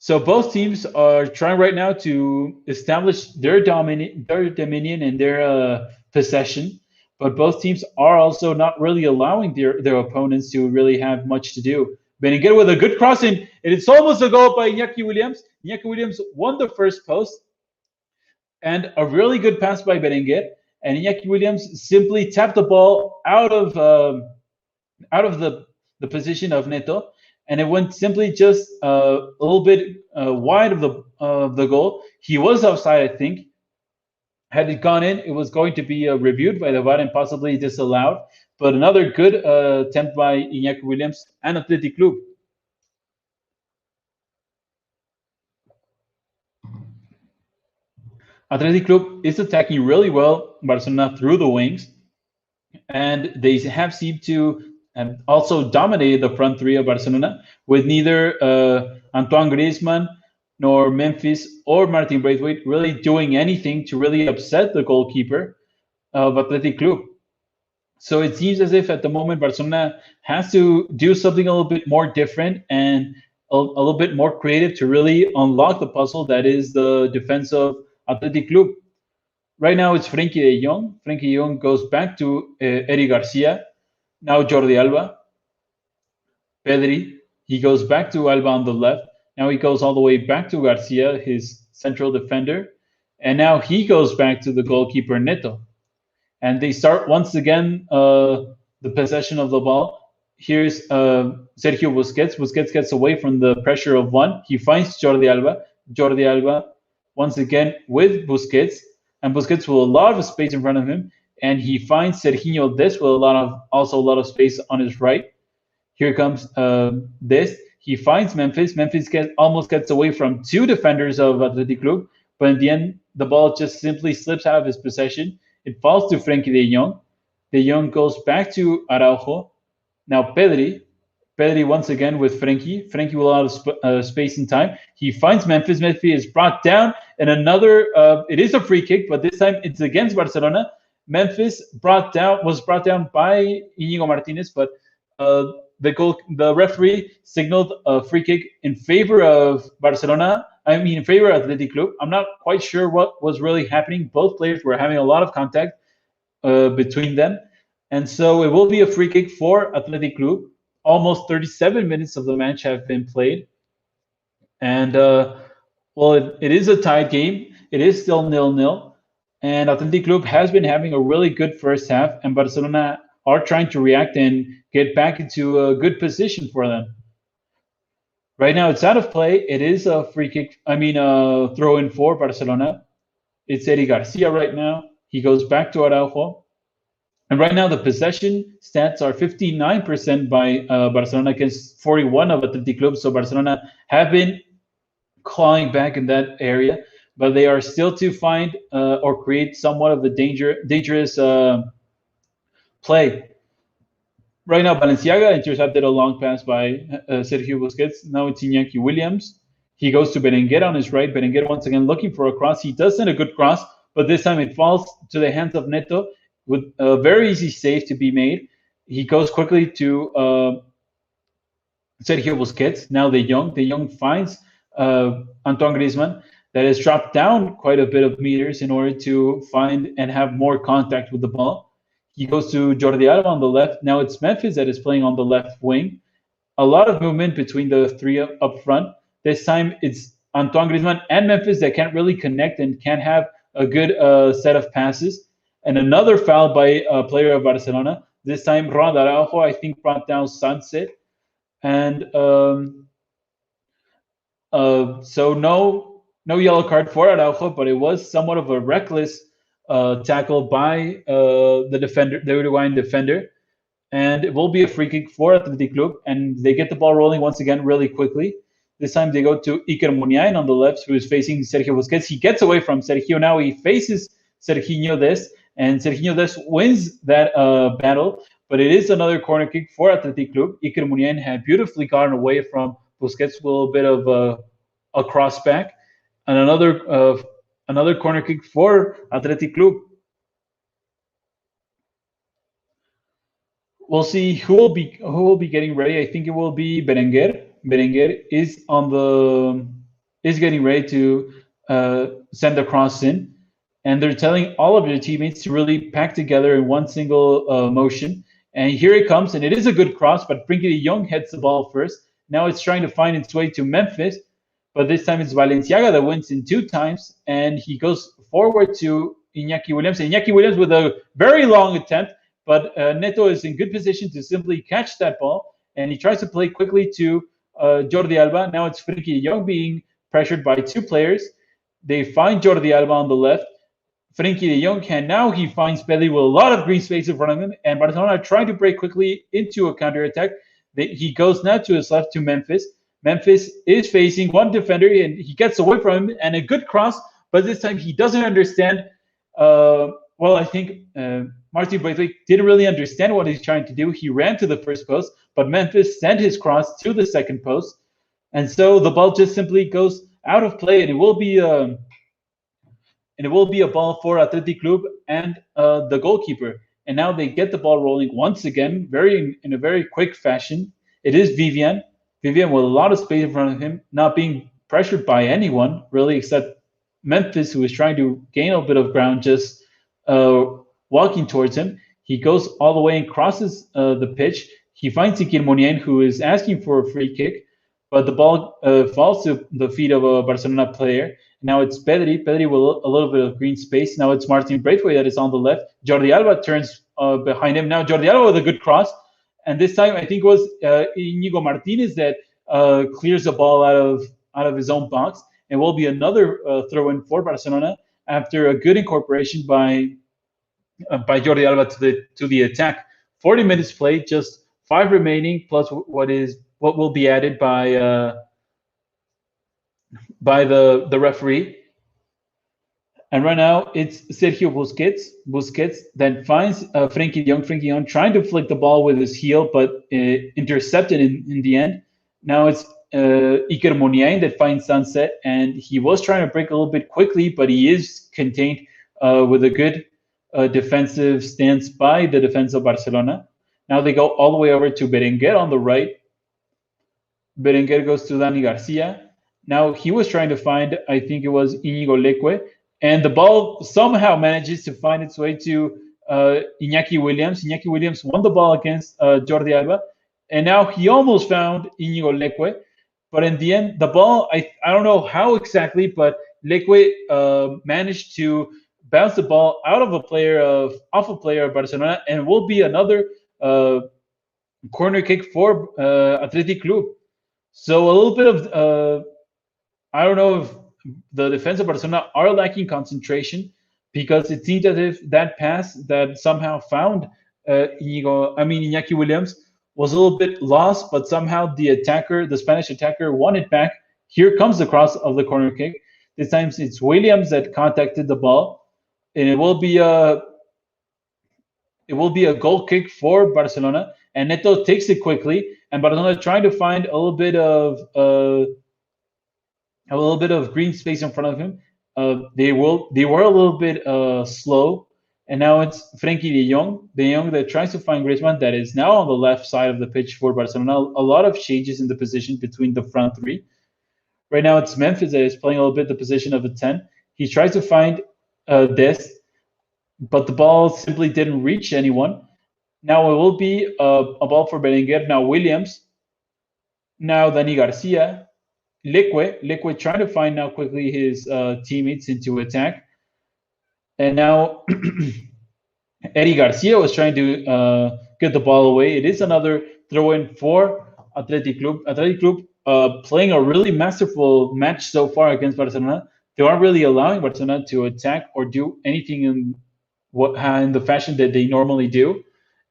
So both teams are trying right now to establish their dominion and their possession, but both teams are also not really allowing their opponents to really have much to do. Berenguer with a good crossing, and it's almost a goal by Iñaki Williams. Iñaki Williams won the first post, and a really good pass by Berenguer, and Iñaki Williams simply tapped the ball out of the position of Neto, and it went simply just a little bit wide of the goal. He was offside, I think. Had it gone in, it was going to be reviewed by the VAR and possibly disallowed. But another good attempt by Iñaki Williams and Athletic Club. Athletic Club is attacking really well Barcelona through the wings, and they have seemed to also dominate the front 3 of Barcelona, with neither Antoine Griezmann nor Memphis or Martin Braithwaite really doing anything to really upset the goalkeeper of Athletic Club. So it seems as if at the moment Barcelona has to do something a little bit more different and a little bit more creative to really unlock the puzzle that is the defense of Athletic Club. Right now it's Frenkie de Jong. Frenkie de Jong goes back to Eddie Garcia. Now Jordi Alba. Pedri. He goes back to Alba on the left. Now he goes all the way back to Garcia, his central defender. And now he goes back to the goalkeeper, Neto. And they start once again the possession of the ball. Here's Sergio Busquets. Busquets gets away from the pressure of one. He finds Jordi Alba. Jordi Alba once again with Busquets, and Busquets with a lot of space in front of him. And he finds Serginho Des with also a lot of space on his right. Here comes Des. He finds Memphis. Memphis almost gets away from two defenders of Athletic Club, but in the end, the ball just simply slips out of his possession. It falls to Frenkie de Jong. De Jong goes back to Araujo. Now Pedri. Pedri once again with Frenkie. Frenkie with a lot of space and time. He finds Memphis. Memphis is brought down, and another. It is a free kick, but this time it's against Barcelona. Memphis was brought down by Íñigo Martinez, but the referee signaled a free kick in favor of Barcelona. In favor of Athletic Club. I'm not quite sure what was really happening. Both players were having a lot of contact between them. And so it will be a free kick for Athletic Club. Almost 37 minutes of the match have been played. And, it is a tied game. It is still 0-0. And Athletic Club has been having a really good first half. And Barcelona are trying to react and get back into a good position for them. Right now, it's out of play. It is a free kick. A throw-in for Barcelona. It's Eddie Garcia right now. He goes back to Araujo. And right now, the possession stats are 59% by Barcelona against 41 of Athletic Club. So Barcelona have been clawing back in that area, but they are still to find or create somewhat of a dangerous play. Right now, Balenciaga intercepted a long pass by Sergio Busquets. Now it's Iñaki Williams. He goes to Berenguer on his right. Berenguer once again looking for a cross. He does send a good cross, but this time it falls to the hands of Neto with a very easy save to be made. He goes quickly to Sergio Busquets. Now De Jong finds Antoine Griezmann that has dropped down quite a bit of meters in order to find and have more contact with the ball. He goes to Jordi Alba on the left. Now it's Memphis that is playing on the left wing. A lot of movement between the three up front. This time it's Antoine Griezmann and Memphis that can't really connect and can't have a good set of passes. And another foul by a player of Barcelona. This time Ronald Araujo, I think, brought down Sunset. And so no yellow card for Araujo, but it was somewhat of a reckless tackle by the Uruguayan defender, and it will be a free kick for Athletic Club, and they get the ball rolling once again really quickly. This time they go to Iker Muniain on the left, who is facing Sergio Busquets. He gets away from Sergio. Now he faces Serginho Des, and Serginho Des wins that battle, but it is another corner kick for Athletic Club. Iker Muniain had beautifully gotten away from Busquets with a little bit of a cross back, and another corner kick for Athletic Club. We'll see who will be getting ready. I think it will be Berenguer. Berenguer is getting ready to send the cross in, and they're telling all of their teammates to really pack together in one single motion. And here it comes, and it is a good cross, but Frenkie de Jong heads the ball first. Now it's trying to find its way to Memphis, but this time it's Balenciaga that wins in 2 times, and he goes forward to Iñaki Williams. And Iñaki Williams with a very long attempt, but Neto is in good position to simply catch that ball, and he tries to play quickly to Jordi Alba. Now it's Frenkie de Jong being pressured by 2 players. They find Jordi Alba on the left. Frenkie de Jong can now he finds Pedri with a lot of green space in front of him, and Barcelona are trying to break quickly into a counterattack. He goes now to his left to Memphis. Memphis is facing one defender, and he gets away from him, and a good cross, but this time he doesn't understand. I think Martin Braithwaite didn't really understand what he's trying to do. He ran to the first post, but Memphis sent his cross to the second post, and so the ball just simply goes out of play, and it will be a ball for Athletic Club and the goalkeeper. And now they get the ball rolling once again, in a very quick fashion. It is Vivian with a lot of space in front of him, not being pressured by anyone really, except Memphis, who is trying to gain a bit of ground, just walking towards him. He goes all the way and crosses the pitch. He finds Iker Muniain, who is asking for a free kick, but the ball falls to the feet of a Barcelona player. Now it's Pedri. Pedri with a little bit of green space. Now it's Martin Braithwaite that is on the left. Jordi Alba turns behind him. Now Jordi Alba with a good cross. And this time I think it was Inigo Martinez that clears the ball out of his own box. And will be another throw-in for Barcelona after a good incorporation by Jordi Alba to the attack. 40 minutes played, just 5 remaining, plus what will be added by the referee. And right now it's Sergio Busquets that finds Frenkie de Jong. Frenkie de Jong trying to flick the ball with his heel, but intercepted in the end. Now it's Iker Muniain that finds Sunset, and he was trying to break a little bit quickly, but he is contained with a good defensive stance by the defense of Barcelona. Now they go all the way over to Berenguer on the right. Berenguer goes to Dani Garcia. Now he was trying to find, I think it was Inigo Leque, and the ball somehow manages to find its way to Iñaki Williams. Iñaki Williams won the ball against Jordi Alba, and now he almost found Inigo Leque, but in the end, the ball, I don't know how exactly, but Leque managed to bounce the ball out of off a player of Barcelona, and will be another corner kick for Athletic Club. So a little bit of I don't know if the defense of Barcelona are lacking concentration, because it seems as if that pass that somehow found Iñaki Williams was a little bit lost, but somehow the Spanish attacker, won it back. Here comes the cross of the corner kick. This time it's Williams that contacted the ball, and it will be a goal kick for Barcelona. And Neto takes it quickly, and Barcelona trying to find a little bit of green space in front of him. They were a little bit slow, and now it's Frenkie de Jong that tries to find Griezmann, that is now on the left side of the pitch for Barcelona. A lot of changes in the position between the front three. Right now it's Memphis that is playing a little bit the position of a 10. He tries to find Dest, but the ball simply didn't reach anyone. Now it will be a ball for Berenguer. Now Williams. Now Dani Garcia. Leque trying to find now quickly his teammates into attack. And now Eddie Garcia was trying to get the ball away. It is another throw-in for Athletic Club. Athletic Club playing a really masterful match so far against Barcelona. They aren't really allowing Barcelona to attack or do anything in the fashion that they normally do.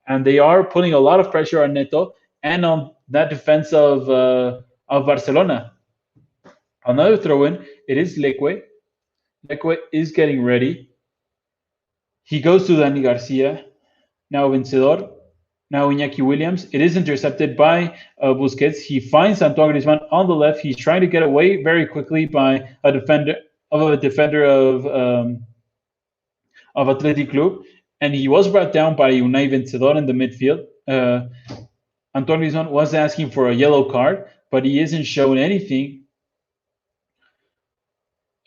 And they are putting a lot of pressure on Neto and on that defense of Barcelona. Another throw-in, it is Leque. Leque is getting ready. He goes to Dani Garcia. Now Vencedor. Now Iñaki Williams. It is intercepted by Busquets. He finds Antoine Griezmann on the left. He's trying to get away very quickly by a defender of Athletic Club, and he was brought down by Unai Vencedor in the midfield. Antoine Griezmann was asking for a yellow card, but he isn't shown anything.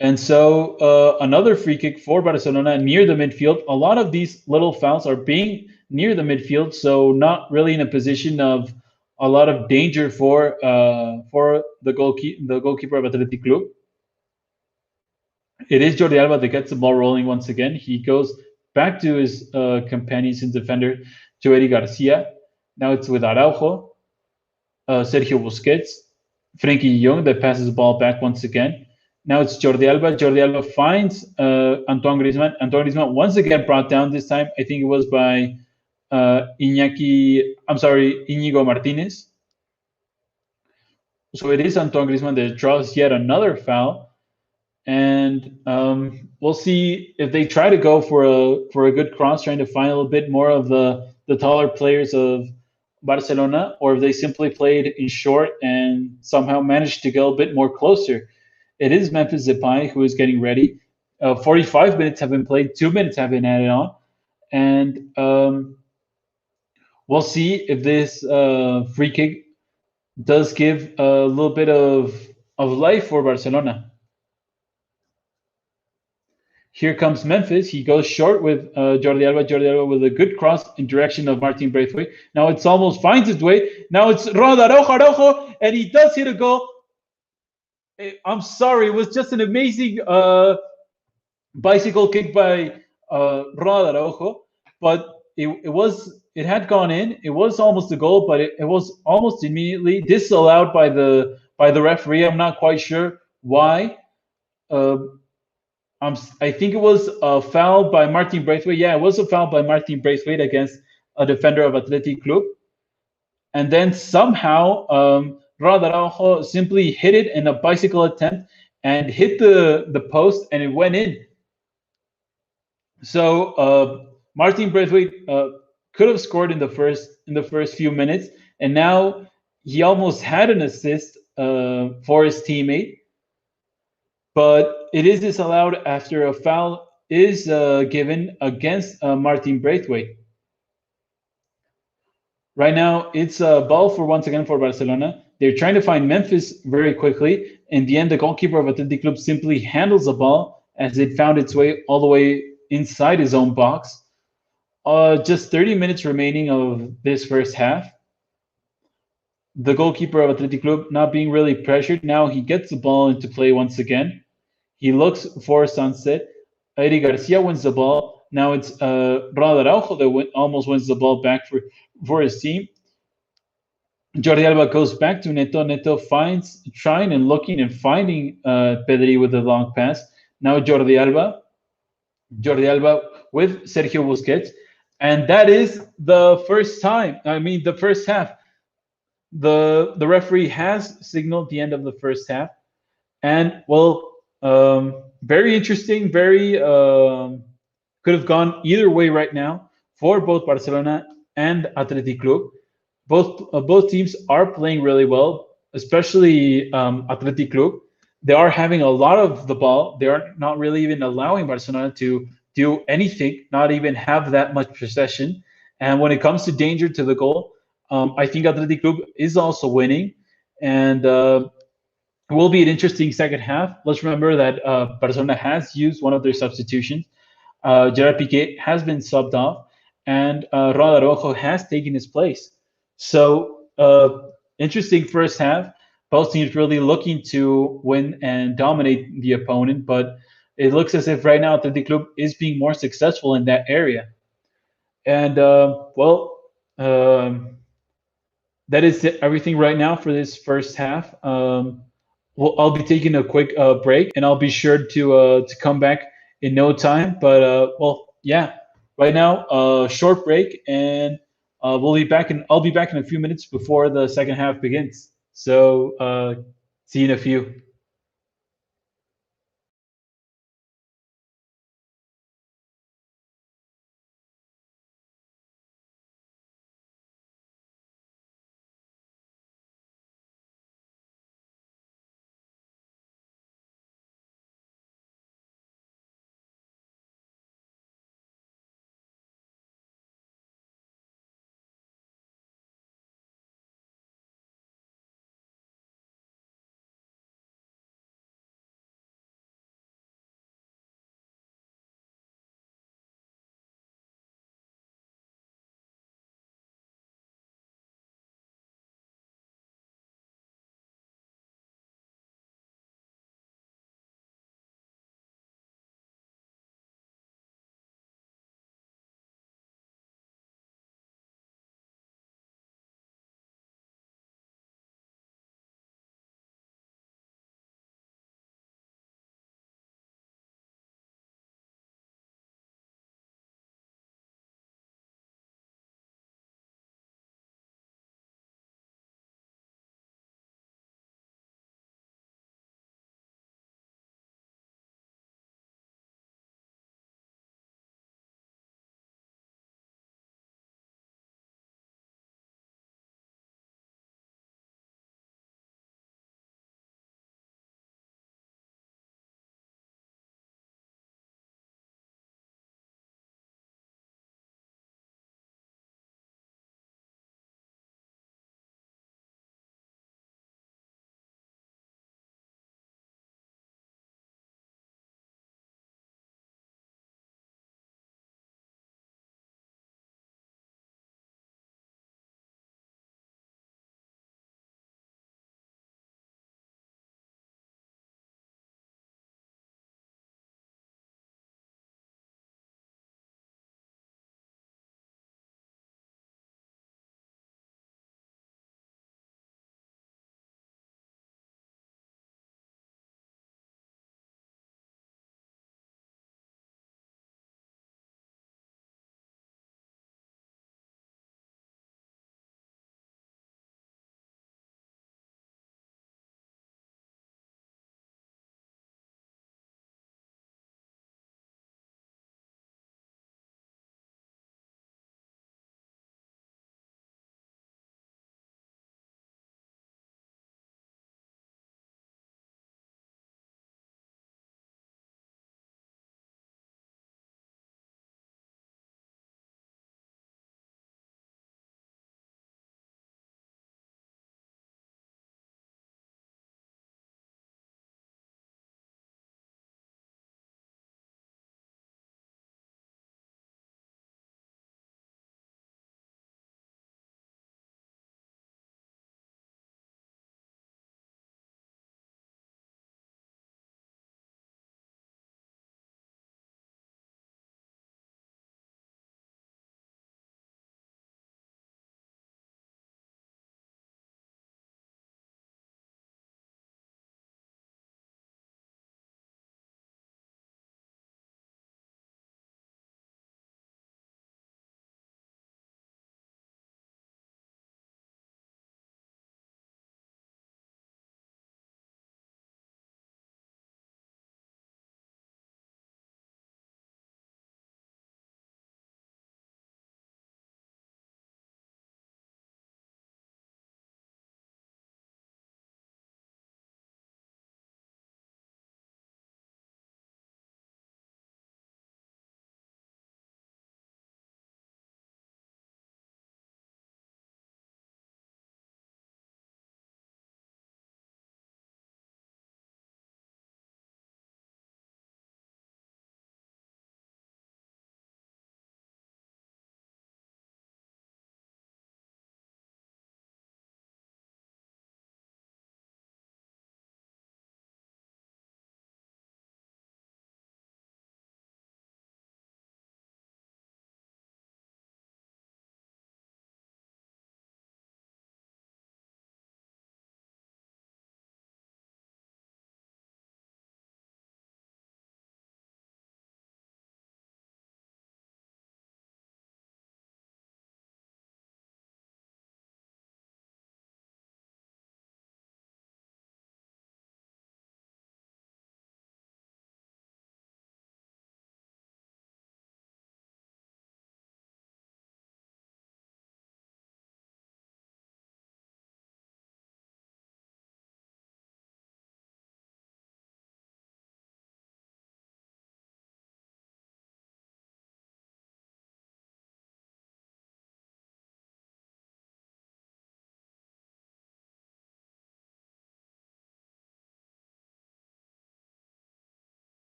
And so another free kick for Barcelona near the midfield. A lot of these little fouls are being near the midfield, so not really in a position of a lot of danger for the goalkeeper of Athletic Club. It is Jordi Alba that gets the ball rolling once again. He goes back to his companions and defender, to Eddie Garcia. Now it's with Araujo, Sergio Busquets, Frenkie de Jong that passes the ball back once again. Now it's Jordi Alba. Jordi Alba finds Antoine Griezmann. Antoine Griezmann once again brought down. This time, I think it was by Inigo Martinez. So it is Antoine Griezmann that draws yet another foul. And we'll see if they try to go for a good cross, trying to find a little bit more of the taller players of Barcelona, or if they simply played in short and somehow managed to go a bit more closer. It is Memphis Depay who is getting ready. 45 minutes have been played, 2 minutes have been added on, and we'll see if this free kick does give a little bit of life for Barcelona. Here comes Memphis. He goes short with Jordi Alba. Jordi Alba with a good cross in direction of Martin Braithwaite. Now it's almost finds its way. Now it's Ronald Araujo, and he does hit a goal. I'm sorry, it was just an amazing bicycle kick by Ronald Araujo, but it had gone in. It was almost a goal, but it was almost immediately disallowed by the referee. I'm not quite sure why. Uh, I think it was a foul by Martin Braithwaite. Yeah, it was a foul by Martin Braithwaite against a defender of Athletic Club. And then somehow Ronald Araujo simply hit it in a bicycle attempt and hit the post, and it went in. So Martin Braithwaite could have scored in the first few minutes, and now he almost had an assist for his teammate, but it is disallowed after a foul is given against Martin Braithwaite. Right now, it's a ball for once again for Barcelona. They're trying to find Memphis very quickly. In the end, the goalkeeper of Athletic Club simply handles the ball as it found its way all the way inside his own box. Just 30 minutes remaining of this first half. The goalkeeper of Athletic Club not being really pressured. Now he gets the ball into play once again. He looks for Sunset. Eddie Garcia wins the ball. Now it's Ronald Araujo that almost wins the ball back for his team. Jordi Alba goes back to Neto. Neto finds trying and looking and finding Pedri with a long pass. Now Jordi Alba. Jordi Alba with Sergio Busquets. And that is the first time. I mean, the first half. The referee has signaled the end of the first half. And, well, very interesting. Very could have gone either way right now for both Barcelona and Athletic Club. Both teams are playing really well, especially Athletic Club. They are having a lot of the ball. They are not really even allowing Barcelona to do anything, not even have that much possession. And when it comes to danger to the goal, I think Athletic Club is also winning, and it will be an interesting second half. Let's remember that Barcelona has used one of their substitutions. Gerard Piqué has been subbed off, and Ronald Araujo has taken his place. So, interesting first half. Both teams really looking to win and dominate the opponent, but it looks as if right now Athletic Club is being more successful in that area. And, well, that is everything right now for this first half. I'll be taking a quick break, and I'll be sure to come back in no time. But well, yeah, right now, short break, and I'll be back in a few minutes before the second half begins. So see you in a few.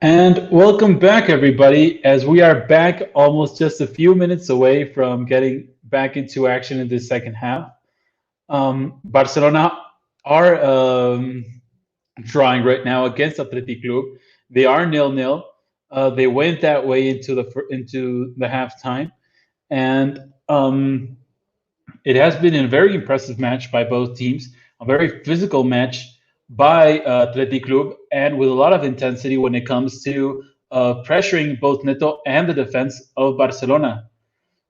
And welcome back, everybody, as we are back almost just a few minutes away from getting back into action in the second half. Barcelona are drawing right now against Athletic Club. They are nil-nil. They went that way into the halftime, and it has been a very impressive match by both teams, a very physical match by Athletic Club, and with a lot of intensity when it comes to pressuring both Neto and the defense of Barcelona.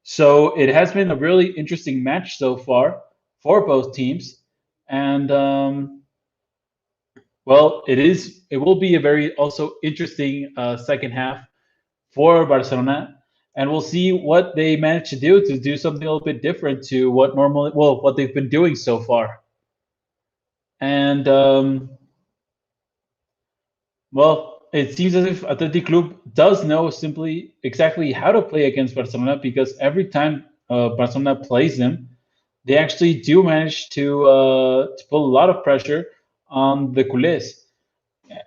So it has been a really interesting match so far for both teams, and well, it will be a very also interesting second half for Barcelona, and we'll see what they manage to do something a little bit different to what they've been doing so far. And well, it seems as if Athletic Club does know simply exactly how to play against Barcelona, because every time Barcelona plays them, they actually do manage to put a lot of pressure on the culés.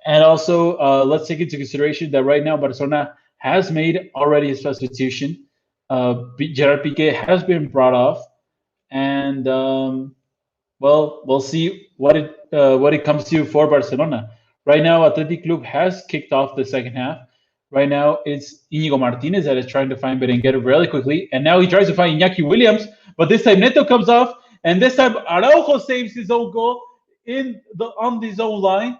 And also, let's take into consideration that right now Barcelona has made already a substitution. Gerard Piqué has been brought off, and well, we'll see what it comes to for Barcelona. Right now, Athletic Club has kicked off the second half. Right now, it's Inigo Martinez that is trying to find Berenguer really quickly, and now he tries to find Iñaki Williams, but this time Neto comes off, and this time Araujo saves his own goal on his own line.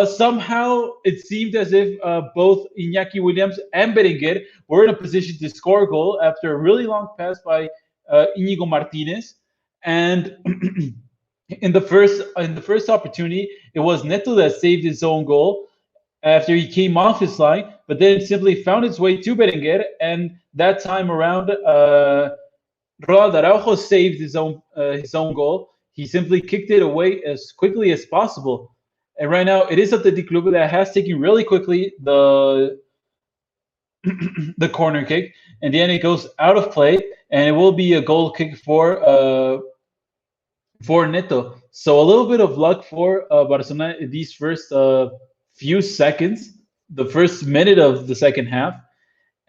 Somehow, it seemed as if both Iñaki Williams and Berenguer were in a position to score a goal after a really long pass by Inigo Martinez, and in the first opportunity, it was Neto that saved his own goal after he came off his line, but then simply found its way to Berenguer, and that time around, Ronald Araujo saved his own goal. He simply kicked it away as quickly as possible. And right now, it is Athletic Club that has taken really quickly the the corner kick, and then it goes out of play, and it will be a goal kick for Neto. So a little bit of luck for Barcelona in these first few seconds, the first minute of the second half.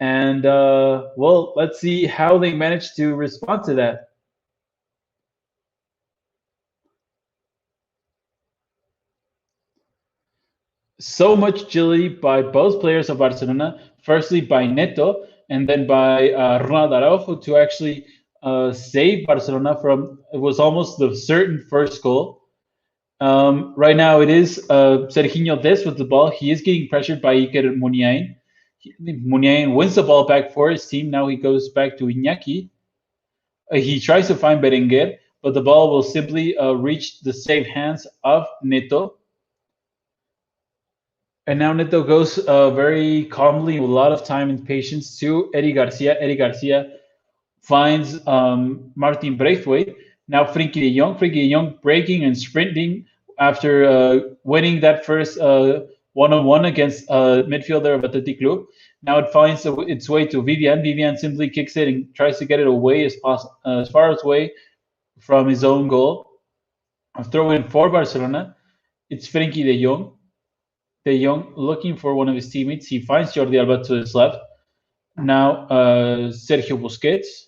And well, let's see how they manage to respond to that. So much agility by both players of Barcelona, firstly by Neto, and then by Ronald Araujo to actually save Barcelona from, it was almost the certain first goal. Right now, it is Serginho Des with the ball. He is getting pressured by Iker Muniain. Muniain wins the ball back for his team. Now he goes back to Iñaki. He tries to find Berenguer, but the ball will simply reach the safe hands of Neto. And now Neto goes very calmly, with a lot of time and patience, to Eddie Garcia. Eddie Garcia finds Martin Braithwaite. Now Frenkie de Jong. Frenkie de Jong breaking and sprinting after winning that first one-on-one against midfielder of Athletic Club. Now it finds its way to Vivian. Vivian simply kicks it and tries to get it away as far away from his own goal. A throw in for Barcelona. It's Frenkie de Jong. De Jong looking for one of his teammates. He finds Jordi Alba to his left. Now Sergio Busquets.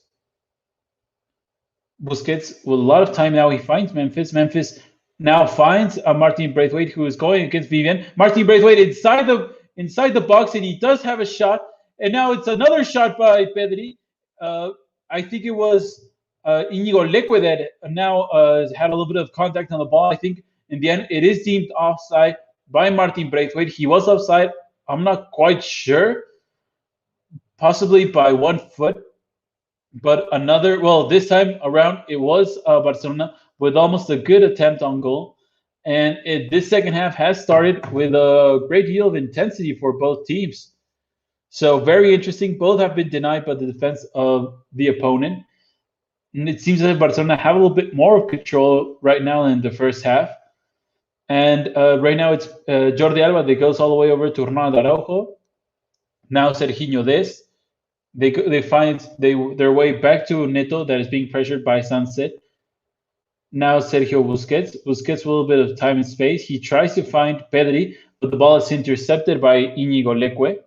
Busquets with a lot of time now. He finds Memphis. Memphis now finds Martin Braithwaite, who is going against Vivian. Martin Braithwaite inside the box, and he does have a shot. And now it's another shot by Pedri. I think it was Inigo Leque that now had a little bit of contact on the ball. I think in the end it is deemed offside by Martin Braithwaite. He was offside. I'm not quite sure. Possibly by 1 foot. But this time around, it was Barcelona with almost a good attempt on goal. And this second half has started with a great deal of intensity for both teams. So very interesting. Both have been denied by the defense of the opponent. And it seems that Barcelona have a little bit more control right now in the first half. And right now it's Jordi Alba that goes all the way over to Ronald Araujo. Now Serginho Des. They find their way back to Neto that is being pressured by Sunset. Now Sergio Busquets. Busquets with a little bit of time and space. He tries to find Pedri, but the ball is intercepted by Íñigo Leque.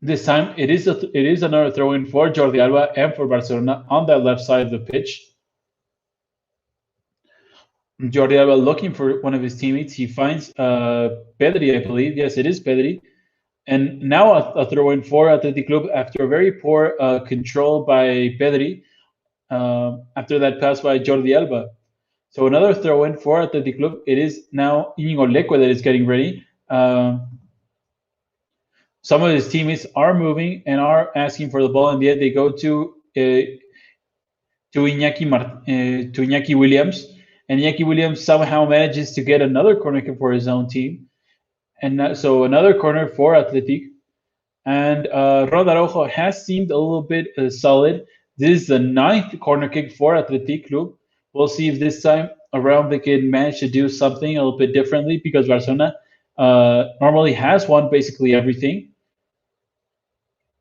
This time, it is another throw-in for Jordi Alba and for Barcelona on that left side of the pitch. Jordi Alba looking for one of his teammates. He finds Pedri, I believe. Yes, it is Pedri. And now a throw-in for Athletic Club after a very poor control by Pedri after that pass by Jordi Alba. So another throw-in for Athletic Club. It is now Íñigo Leque that is getting ready. Some of his teammates are moving and are asking for the ball, and yet they go to Iñaki Williams, and Iñaki Williams somehow manages to get another corner kick for his own team, and so another corner for Athletic. And Ronald Araujo has seemed a little bit solid. This is the 9th corner kick for Athletic Club. We'll see if this time around they can manage to do something a little bit differently, because Barcelona normally has won basically everything.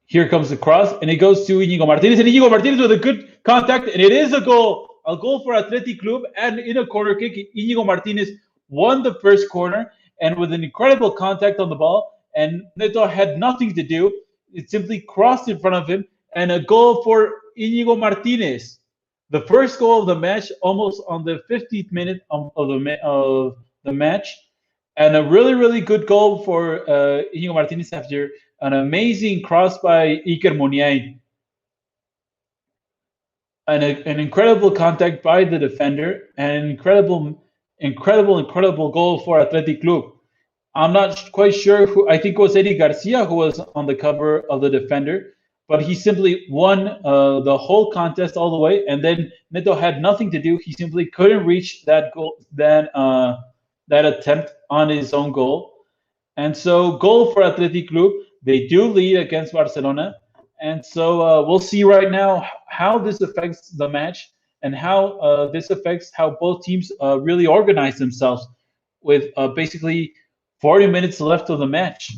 Here comes the cross, and it goes to Íñigo Martínez, and Íñigo Martínez with a good contact, and it is a goal for Athletic Club, and in a corner kick, Íñigo Martínez won the first corner, and with an incredible contact on the ball, and Neto had nothing to do. It simply crossed in front of him, and a goal for Íñigo Martínez. The first goal of the match, almost on the 50th minute of the match, and a really, really good goal for Íñigo Martínez after an amazing cross by Iker Muniain. An incredible contact by the defender, and an incredible goal for Athletic Club. I'm not quite sure who. I think it was Eddie Garcia who was on the cover of the defender, but he simply won the whole contest all the way, and then Neto had nothing to do. He simply couldn't reach that goal, that attempt on his own goal. And so, goal for Athletic Club. They do lead against Barcelona. And so we'll see right now how this affects the match, and how this affects how both teams really organize themselves with basically 40 minutes left of the match.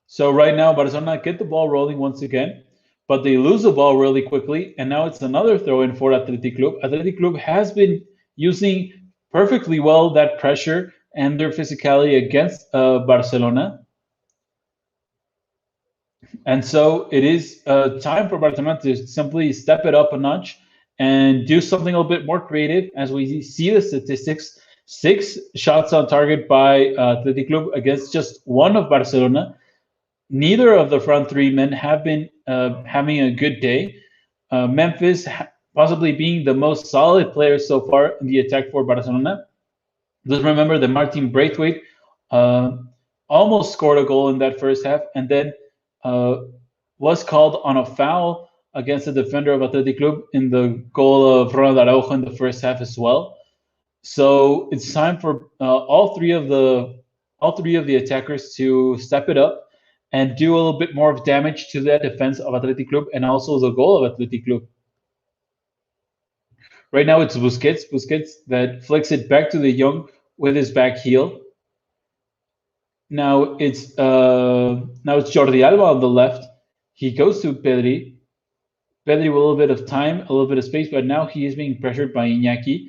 So right now, Barcelona get the ball rolling once again, but they lose the ball really quickly, and now it's another throw-in for Athletic Club. Athletic Club has been using perfectly well that pressure and their physicality against Barcelona. And so it is time for Barcelona to simply step it up a notch and do something a little bit more creative. As we see the statistics, 6 shots on target by Athletic Club against just 1 of Barcelona. Neither of the front 3 men have been having a good day. Memphis possibly being the most solid player so far in the attack for Barcelona. Let's remember that Martin Braithwaite almost scored a goal in that first half, and then was called on a foul against the defender of Athletic Club in the goal of Ronald Araujo in the first half as well. So it's time for all three of the attackers to step it up and do a little bit more of damage to that defense of Athletic Club and also the goal of Athletic Club. Right now it's Busquets that flicks it back to De Jong with his back heel. Now it's Jordi Alba on the left. He goes to Pedri. Pedri with a little bit of time, a little bit of space, but now he is being pressured by Iñaki.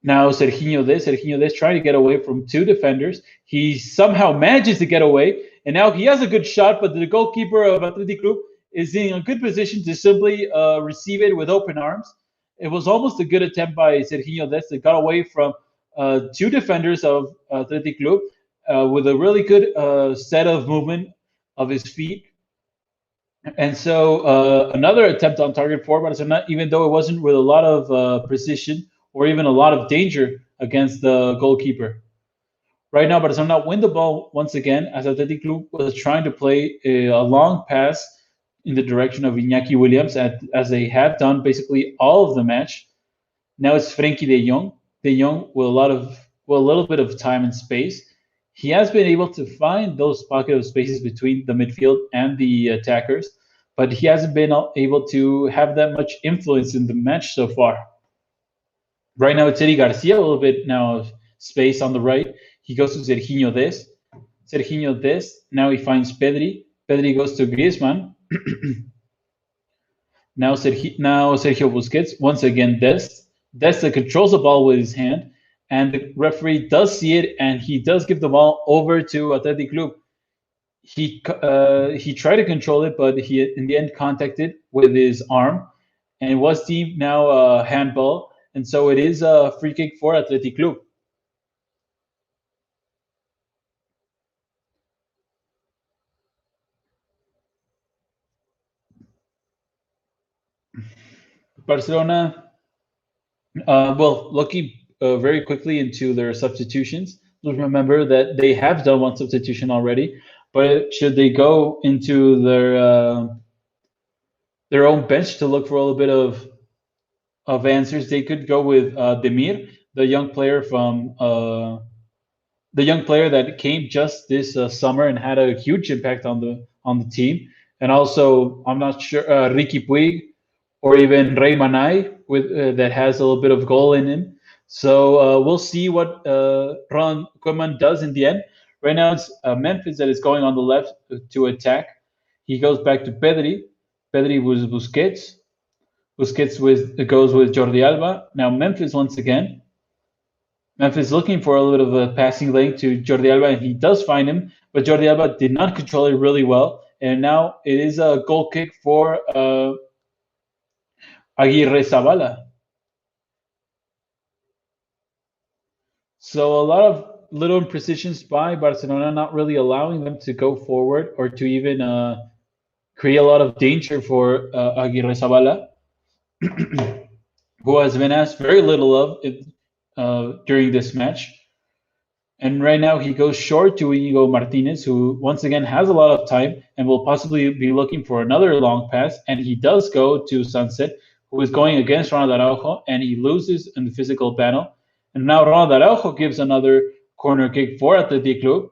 Now Sergio Des trying to get away from 2 defenders. He somehow manages to get away, and now he has a good shot, but the goalkeeper of Athletic Club is in a good position to simply receive it with open arms. It was almost a good attempt by Sergio Des that got away from 2 defenders of Athletic Club with a really good set of movement of his feet. And so another attempt on target for Barcelona, even though it wasn't with a lot of precision or even a lot of danger against the goalkeeper. Right now, Barcelona win the ball once again as Athletic Club was trying to play a long pass in the direction of Iñaki Williams, as they have done basically all of the match. Now it's Frenkie de Jong. De Jong with a little bit of time and space. He has been able to find those pocket of spaces between the midfield and the attackers, but he hasn't been able to have that much influence in the match so far. Right now it's Eddie Garcia, a little bit now of space on the right. He goes to Sergio Des. Sergio Des, now he finds Pedri. Pedri goes to Griezmann. Now Sergio Busquets, once again Dest. Dest that controls the ball with his hand, and the referee does see it, and he does give the ball over to Athletic Club. He tried to control it, but he in the end contacted with his arm, and it was deemed now a handball, and so it is a free kick for Athletic Club. Barcelona, looking very quickly into their substitutions, just remember that they have done one substitution already, but should they go into their own bench to look for a little bit of answers, they could go with Demir, the young player from the young player that came just this summer and had a huge impact on the team. And also, I'm not sure Ricky Puig or even Rey Manai with that has a little bit of goal in him. So we'll see what Ron Koeman does in the end. Right now, it's Memphis that is going on the left to attack. He goes back to Pedri. Pedri was Busquets. Busquets goes with Jordi Alba. Now Memphis once again. Memphis looking for a little bit of a passing lane to Jordi Alba, and he does find him, but Jordi Alba did not control it really well. And now it is a goal kick for Aguirre Zabala. So a lot of little imprecisions by Barcelona, not really allowing them to go forward or to even create a lot of danger for Aguirre Zabala, who has been asked very little of during this match. And right now he goes short to Inigo Martinez, who once again has a lot of time and will possibly be looking for another long pass. And he does go to Sunset, who is going against Ronald Araujo, and he loses in the physical battle. And now Ronald Araujo gives another corner kick for Athletic Club.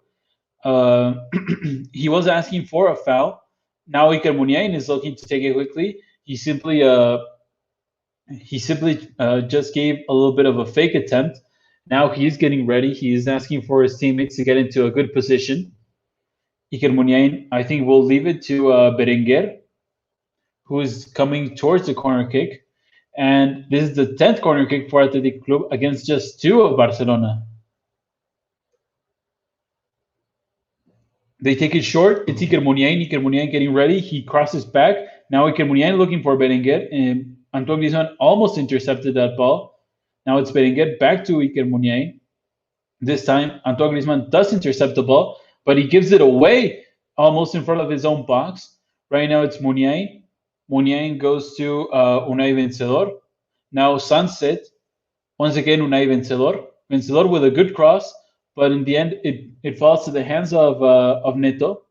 He was asking for a foul. Now Iker Muniain is looking to take it quickly. He simply just gave a little bit of a fake attempt. Now he's getting ready. He is asking for his teammates to get into a good position. Iker Muniain, I think we'll leave it to Berenguer, who is coming towards the corner kick. And this is the 10th corner kick for Athletic Club against just 2 of Barcelona. They take it short. It's Iker Muniain. Iker Muniain getting ready. He crosses back. Now Iker Muniain looking for Berenguer. And Antoine Griezmann almost intercepted that ball. Now it's Berenguer back to Iker Muniain. This time, Antoine Griezmann does intercept the ball, but he gives it away almost in front of his own box. Right now, it's Muniain. Muniain goes to Unai Vencedor. Now Sunset. Once again, Unai Vencedor. Vencedor with a good cross, but in the end, it falls to the hands of Neto.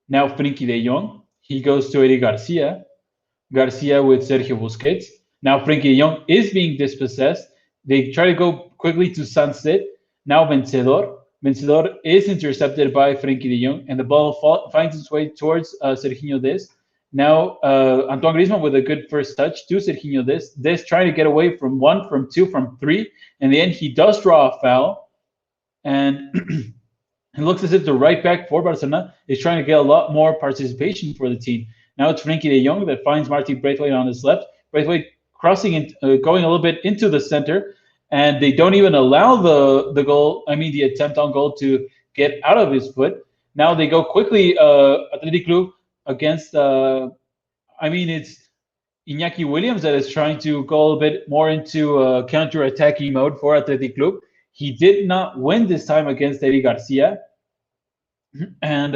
Now Frenkie de Jong. He goes to Eric Garcia. Garcia with Sergio Busquets. Now Frenkie de Jong is being dispossessed. They try to go quickly to Sunset. Now Vencedor. Vencedor is intercepted by Frenkie de Jong, and the ball finds its way towards Serginho Dest. Now Antoine Griezmann with a good first touch to Serginho Dest. Dest trying to get away from 1, from 2, from 3. In the end, he does draw a foul. And it looks as if the right back for Barcelona is trying to get a lot more participation for the team. Now it's Frenkie de Jong that finds Martin Braithwaite on his left. Braithwaite crossing and going a little bit into the center, and they don't even allow the attempt on goal to get out of his foot. Now they go quickly, Athletic Club against, it's Iñaki Williams that is trying to go a little bit more into counter-attacking mode for Athletic Club. He did not win this time against Eric Garcia, and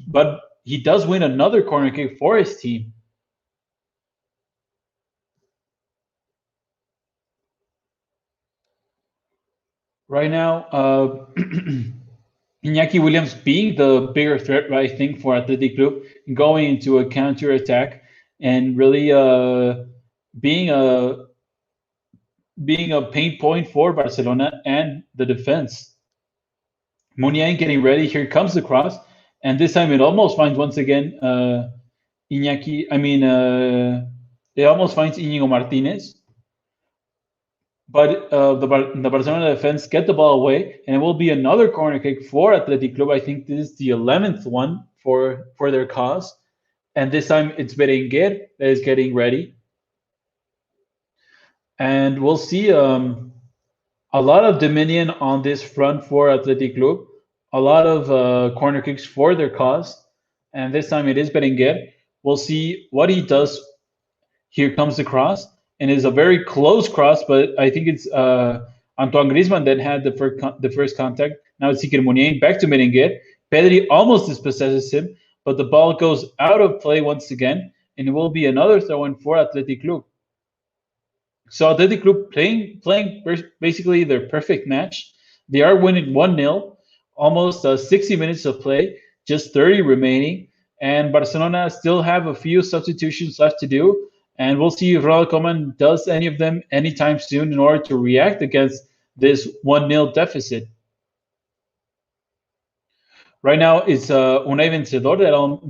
but he does win another corner kick for his team. Right now, Iñaki Williams being the bigger threat, I think, for Athletic Club, going into a counter attack and really being a pain point for Barcelona and the defense. Muniain getting ready. Here comes the cross, and this time it almost finds once again it almost finds Íñigo Martinez. But the Barcelona defense get the ball away, and it will be another corner kick for Athletic Club. I think this is the 11th one for their cause. And this time it's Berenguer that is getting ready. And we'll see a lot of dominion on this front for Athletic Club. A lot of corner kicks for their cause. And this time it is Berenguer. We'll see what he does. Here comes the cross. And it's a very close cross, but I think it's Antoine Griezmann that had the first contact. Now it's Iker Muniain back to Berenguer. Pedri almost dispossesses him, but the ball goes out of play once again, and it will be another throw-in for Athletic Club. So Athletic Club playing basically their perfect match. They are winning 1-0, almost 60 minutes of play, just 30 remaining, and Barcelona still have a few substitutions left to do, and we'll see if Ronald Koeman does any of them anytime soon in order to react against this 1-0 deficit. Right now, it's Unai Vencedor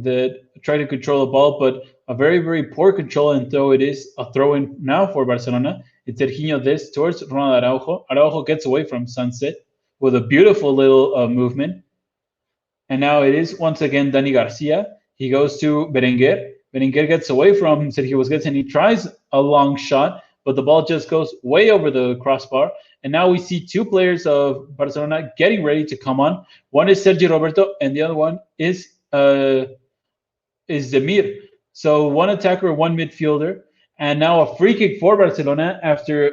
that tried to control the ball, but a very, very poor control and throw. It is a throw-in now for Barcelona. It's Serginho Dest towards Ronald Araujo. Araujo gets away from Sunset with a beautiful little movement. And now it is once again Dani Garcia. He goes to Berenguer. Berenguer gets away from Sergio Busquets and he tries a long shot, but the ball just goes way over the crossbar. And now we see two players of Barcelona getting ready to come on. One is Sergio Roberto, and the other one is Demir. So one attacker, one midfielder, and now a free kick for Barcelona after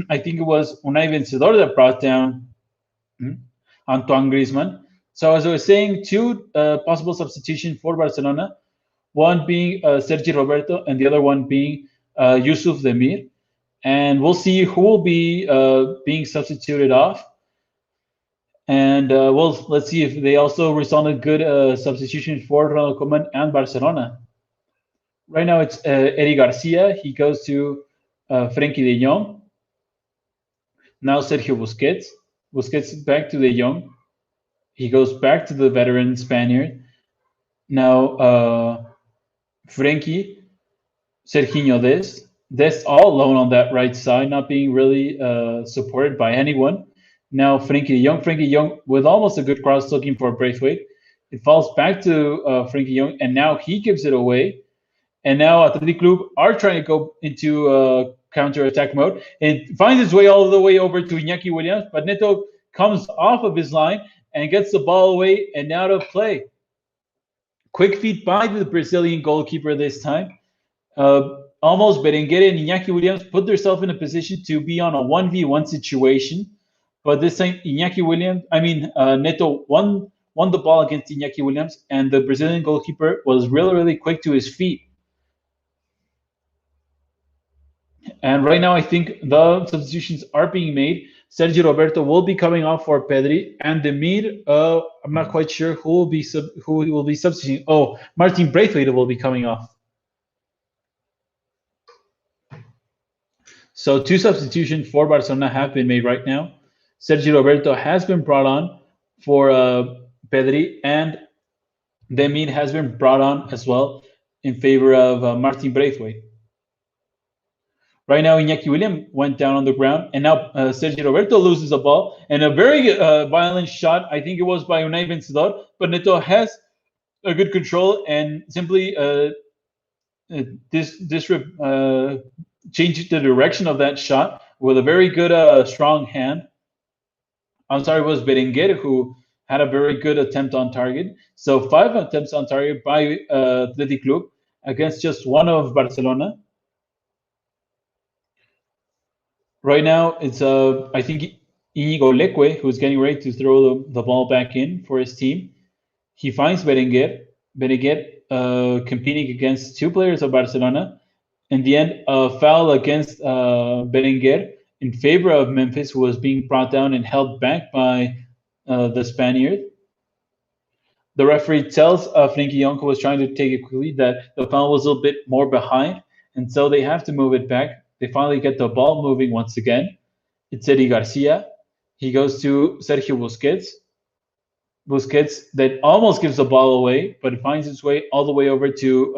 I think it was Unai Vencedor that brought down Antoine Griezmann. So as I was saying, two possible substitutions for Barcelona, one being Sergio Roberto and the other one being Yusuf Demir. And we'll see who will be being substituted off. And let's see if they also result in good substitution for Ronald Koeman and Barcelona. Right now it's Eddie Garcia. He goes to Frenkie de Jong. Now Sergio Busquets. Busquets back to de Jong. He goes back to the veteran Spaniard. Now Frenkie, Serginho Dest. Dest all alone on that right side, not being really supported by anyone. Now Frenkie de Jong. Frenkie de Jong with almost a good cross looking for Braithwaite. It falls back to Frenkie de Jong, and now he gives it away. And now Athletic Club are trying to go into counter-attack mode. It finds its way all the way over to Iñaki Williams, but Neto comes off of his line and gets the ball away and out of play. Quick feet by the Brazilian goalkeeper this time. Almost Berenguer and Iñaki Williams put themselves in a position to be on a 1v1 situation. But this time, Neto won the ball against Iñaki Williams, and the Brazilian goalkeeper was really, really quick to his feet. And right now, I think the substitutions are being made. Sergio Roberto will be coming off for Pedri, and Demir, I'm not quite sure who will be substituting. Oh, Martin Braithwaite will be coming off. So two substitutions for Barcelona have been made right now. Sergio Roberto has been brought on for Pedri, and Demir has been brought on as well in favor of Martin Braithwaite. Right now, Iñaki Williams went down on the ground, and now Sergio Roberto loses the ball, and a very violent shot, I think it was by Unai Vencedor, but Neto has a good control and simply changed the direction of that shot with a very good strong hand. I'm sorry, it was Berenguer who had a very good attempt on target. So 5 attempts on target by Athletic Club against just one of Barcelona. Right now, it's I think Inigo Leque who's getting ready to throw the ball back in for his team. He finds Berenguer. Berenguer competing against two players of Barcelona. In the end, a foul against Berenguer in favor of Memphis, who was being brought down and held back by the Spaniard. The referee tells Frenkie de Jong, who was trying to take it quickly, that the foul was a little bit more behind, and so they have to move it back. They finally get the ball moving once again. It's Eddie Garcia. He goes to Sergio Busquets. Busquets that almost gives the ball away, but it finds its way all the way over to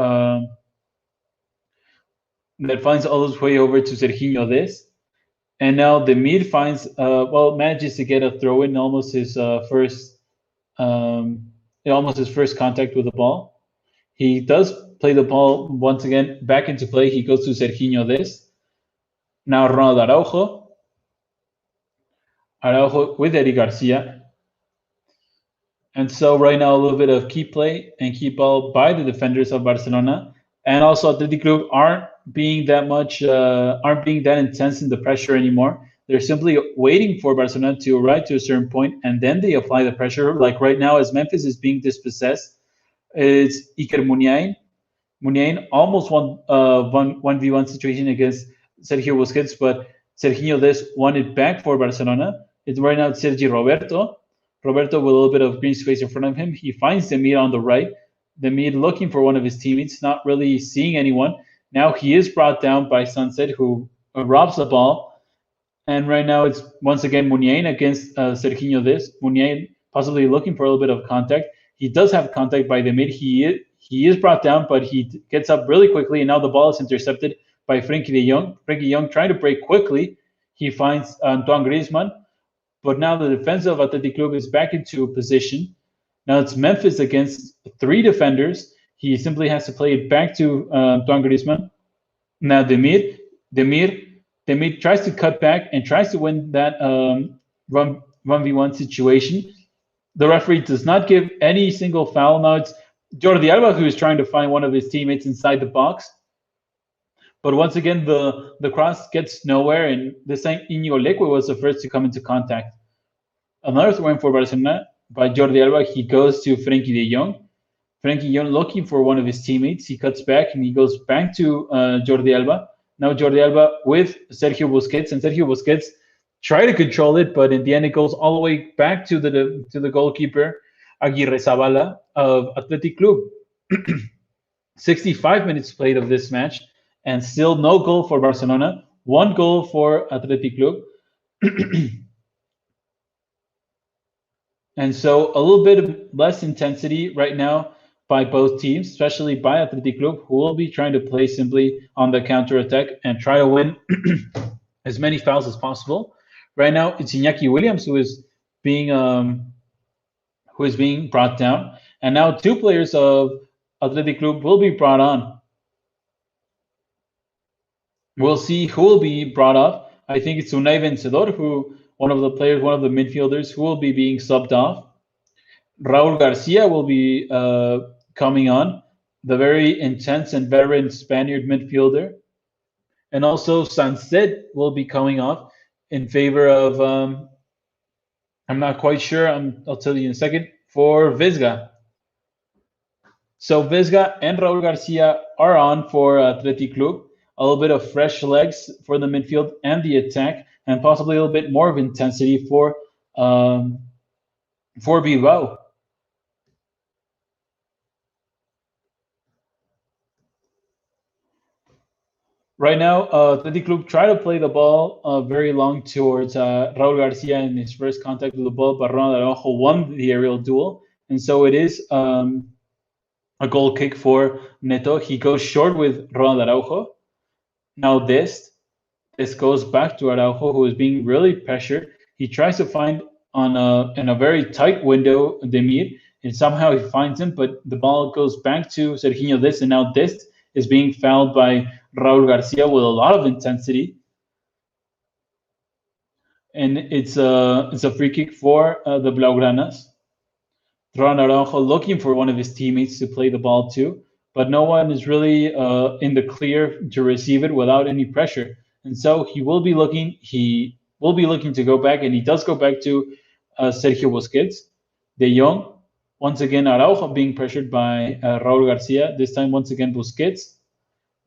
Serginho Dest. And now Demir manages to get a throw in, almost his first contact with the ball. He does play the ball once again back into play. He goes to Serginho Dest. Now Ronald Araujo. Araujo with Eddie Garcia. And so right now a little bit of keep play and keep ball by the defenders of Barcelona. And also Athletic Club aren't being that intense in the pressure anymore. They're simply waiting for Barcelona to arrive to a certain point, and then they apply the pressure. Like right now, as Memphis is being dispossessed, it's Iker Muniain. Muniain almost won 1v1 situation against Sergio Busquets, but Serginho Dest won it back for Barcelona. It's right now Sergio Roberto. Roberto with a little bit of green space in front of him. He finds the mid on the right. The mid looking for one of his teammates, not really seeing anyone. Now he is brought down by Sunset, who robs the ball. And right now it's once again Muniain against Serginho Dest. Muniain possibly looking for a little bit of contact. He does have contact by the mid. He is brought down, but he gets up really quickly, and now the ball is intercepted by Frenkie de Jong. Frenkie de Jong trying to break quickly. He finds Antoine Griezmann, but now the defense of Athletic Club is back into position. Now it's Memphis against 3 defenders. He simply has to play it back to Antoine Griezmann. Now Demir tries to cut back and tries to win that 1v1 situation. The referee does not give any single foul. Now it's Jordi Alba who is trying to find one of his teammates inside the box. But once again, the cross gets nowhere, and this time Iñigo Leque was the first to come into contact. Another throw-in for Barcelona by Jordi Alba. He goes to Frenkie de Jong. Frenkie de Jong looking for one of his teammates. He cuts back and he goes back to Jordi Alba. Now Jordi Alba with Sergio Busquets, and Sergio Busquets try to control it, but in the end it goes all the way back to the goalkeeper Aguirre Zabala of Athletic Club. 65 minutes played of this match, and still no goal for Barcelona. 1 goal for Athletic Club. And so a little bit less intensity right now by both teams, especially by Athletic Club, who will be trying to play simply on the counter-attack and try to win as many fouls as possible. Right now, it's Iñaki Williams who is being brought down. And now 2 players of Athletic Club will be brought on. We'll see who will be brought up. I think it's Unai Vencedor, one of the midfielders who will be being subbed off. Raul Garcia will be coming on, the very intense and veteran Spaniard midfielder. And also Sunset will be coming off in favor of, I'm not quite sure, I'll tell you in a second, for Vesga. So Vesga and Raul Garcia are on for Athletic Club. A little bit of fresh legs for the midfield and the attack, and possibly a little bit more of intensity for Bilbao. Right now, Athletic Club try to play the ball very long towards Raul Garcia in his first contact with the ball, but Ronald Araujo won the aerial duel, and so it is a goal kick for Neto. He goes short with Ronald Araujo. Now this goes back to Araujo, who is being really pressured. He tries to find in a very tight window Demir, and somehow he finds him, but the ball goes back to Serginho Dest, and now Dest is being fouled by Raul Garcia with a lot of intensity. And it's a free kick for the Blaugranas. Ronald Araujo looking for one of his teammates to play the ball to, but no one is really in the clear to receive it without any pressure. And so he will be looking to go back, and he does go back to Sergio Busquets. De Jong, once again Araujo being pressured by Raul Garcia, this time once again Busquets.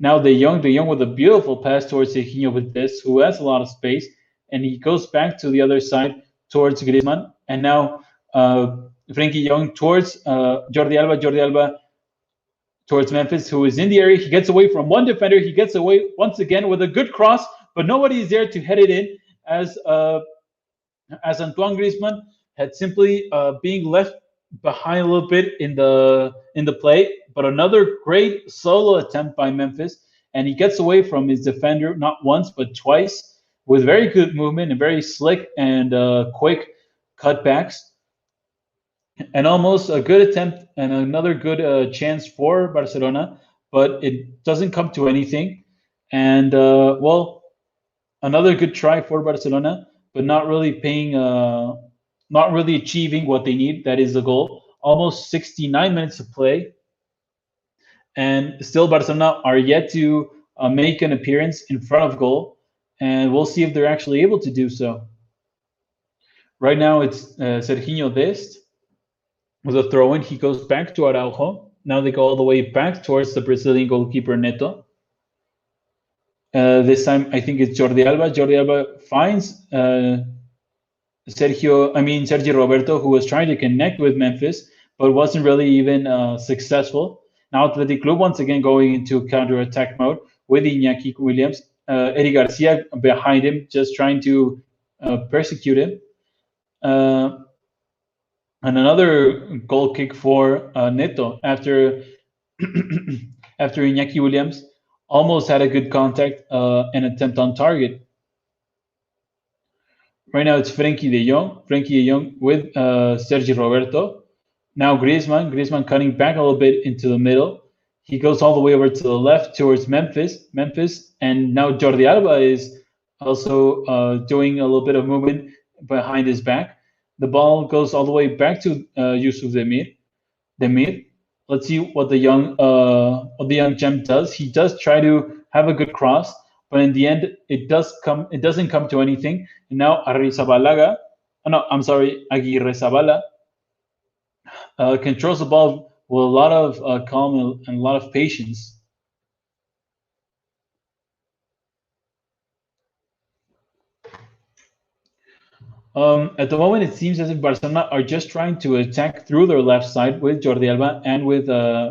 Now De Jong with a beautiful pass towards Serginho Busquets, who has a lot of space, and he goes back to the other side towards Griezmann. And now Frenkie de Jong towards Jordi Alba towards Memphis, who is in the area. He gets away from one defender. He gets away once again with a good cross, but nobody is there to head it in, as Antoine Griezmann had simply being left behind a little bit in the play. But another great solo attempt by Memphis, and he gets away from his defender not once but twice with very good movement and very slick and quick cutbacks. And almost a good attempt and another good chance for Barcelona. but it doesn't come to anything. And well, another good try for Barcelona, but not really achieving what they need. That is the goal. Almost 69 minutes of play, and still Barcelona are yet to make an appearance in front of goal, and we'll see if they're actually able to do so. Right now, it's Serginho Dest with a throw-in. He goes back to Araujo. Now they go all the way back towards the Brazilian goalkeeper Neto. This time, I think it's Jordi Alba. Jordi Alba finds Sergio Roberto, who was trying to connect with Memphis, but wasn't really even successful. Now Athletic Club once again going into counter-attack mode with Iñaki Williams. Eddie Garcia behind him, just trying to persecute him. And another goal kick for Neto after after Iñaki Williams almost had a good contact and attempt on target. Right now it's Frenkie de Jong. Frenkie de Jong with Sergio Roberto. Now Griezmann cutting back a little bit into the middle. He goes all the way over to the left towards Memphis, and now Jordi Alba is also doing a little bit of movement behind his back. The ball goes all the way back to Yusuf Demir. Let's see what the young gem does. He does try to have a good cross, but in the end, it doesn't come to anything. And now Aguirre Zabala controls the ball with a lot of calm and a lot of patience. At the moment, it seems as if Barcelona are just trying to attack through their left side with Jordi Alba and with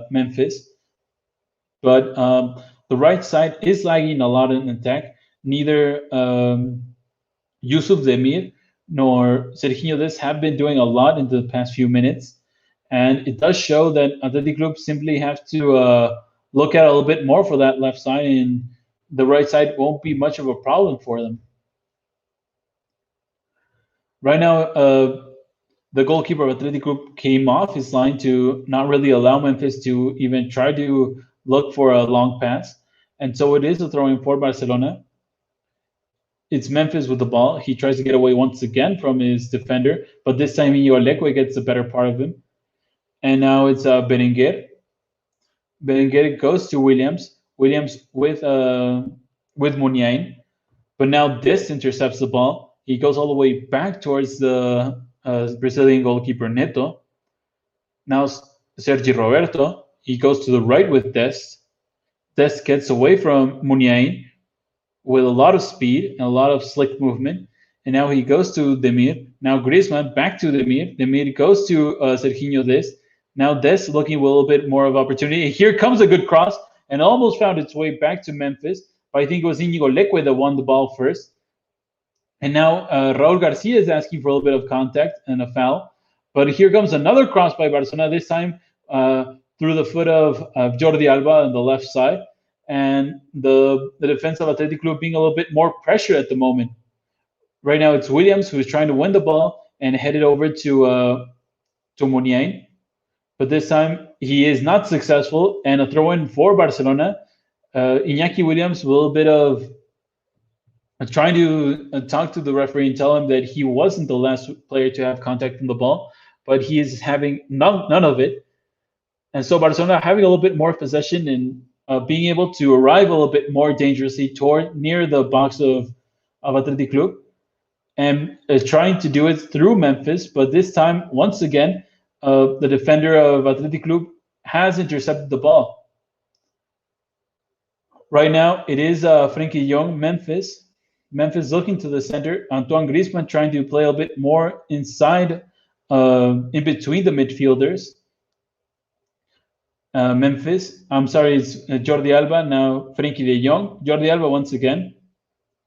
Memphis. But the right side is lagging a lot in attack. Neither Yusuf Demir nor Serginho Dest have been doing a lot in the past few minutes. And it does show that Athletic Club simply have to look at a little bit more for that left side, and the right side won't be much of a problem for them. Right now, the goalkeeper of Athletic Group came off his line to not really allow Memphis to even try to look for a long pass. And so it is a throw-in for Barcelona. It's Memphis with the ball. He tries to get away once again from his defender, but this time Ioleque gets the better part of him. And now it's Berenguer. Berenguer goes to Williams. Williams with Muniain. But now this intercepts the ball. He goes all the way back towards the Brazilian goalkeeper Neto. Now Sergio Roberto. He goes to the right with Dest. Dest gets away from Muniain with a lot of speed and a lot of slick movement. And now he goes to Demir. Now Griezmann back to Demir. Demir goes to Serginho Dest. Now Dest looking with a little bit more of opportunity. Here comes a good cross and almost found its way back to Memphis. But I think it was Íñigo Leque that won the ball first. And now Raul Garcia is asking for a little bit of contact and a foul. But here comes another cross by Barcelona, this time through the foot of Jordi Alba on the left side. And the defense of Athletic Club being a little bit more pressure at the moment. Right now it's Williams who is trying to win the ball and head it over to Muniain. But this time he is not successful, and a throw-in for Barcelona. Iñaki Williams with a little bit of trying to talk to the referee and tell him that he wasn't the last player to have contact on the ball, but he is having none of it. And so Barcelona having a little bit more possession and being able to arrive a little bit more dangerously near the box of Athletic Club, and trying to do it through Memphis. But this time, once again, the defender of Athletic Club has intercepted the ball. Right now, it is Frenkie de Jong, Memphis. Memphis looking to the center. Antoine Griezmann trying to play a bit more inside, in between the midfielders. It's Jordi Alba, now Frenkie de Jong. Jordi Alba once again.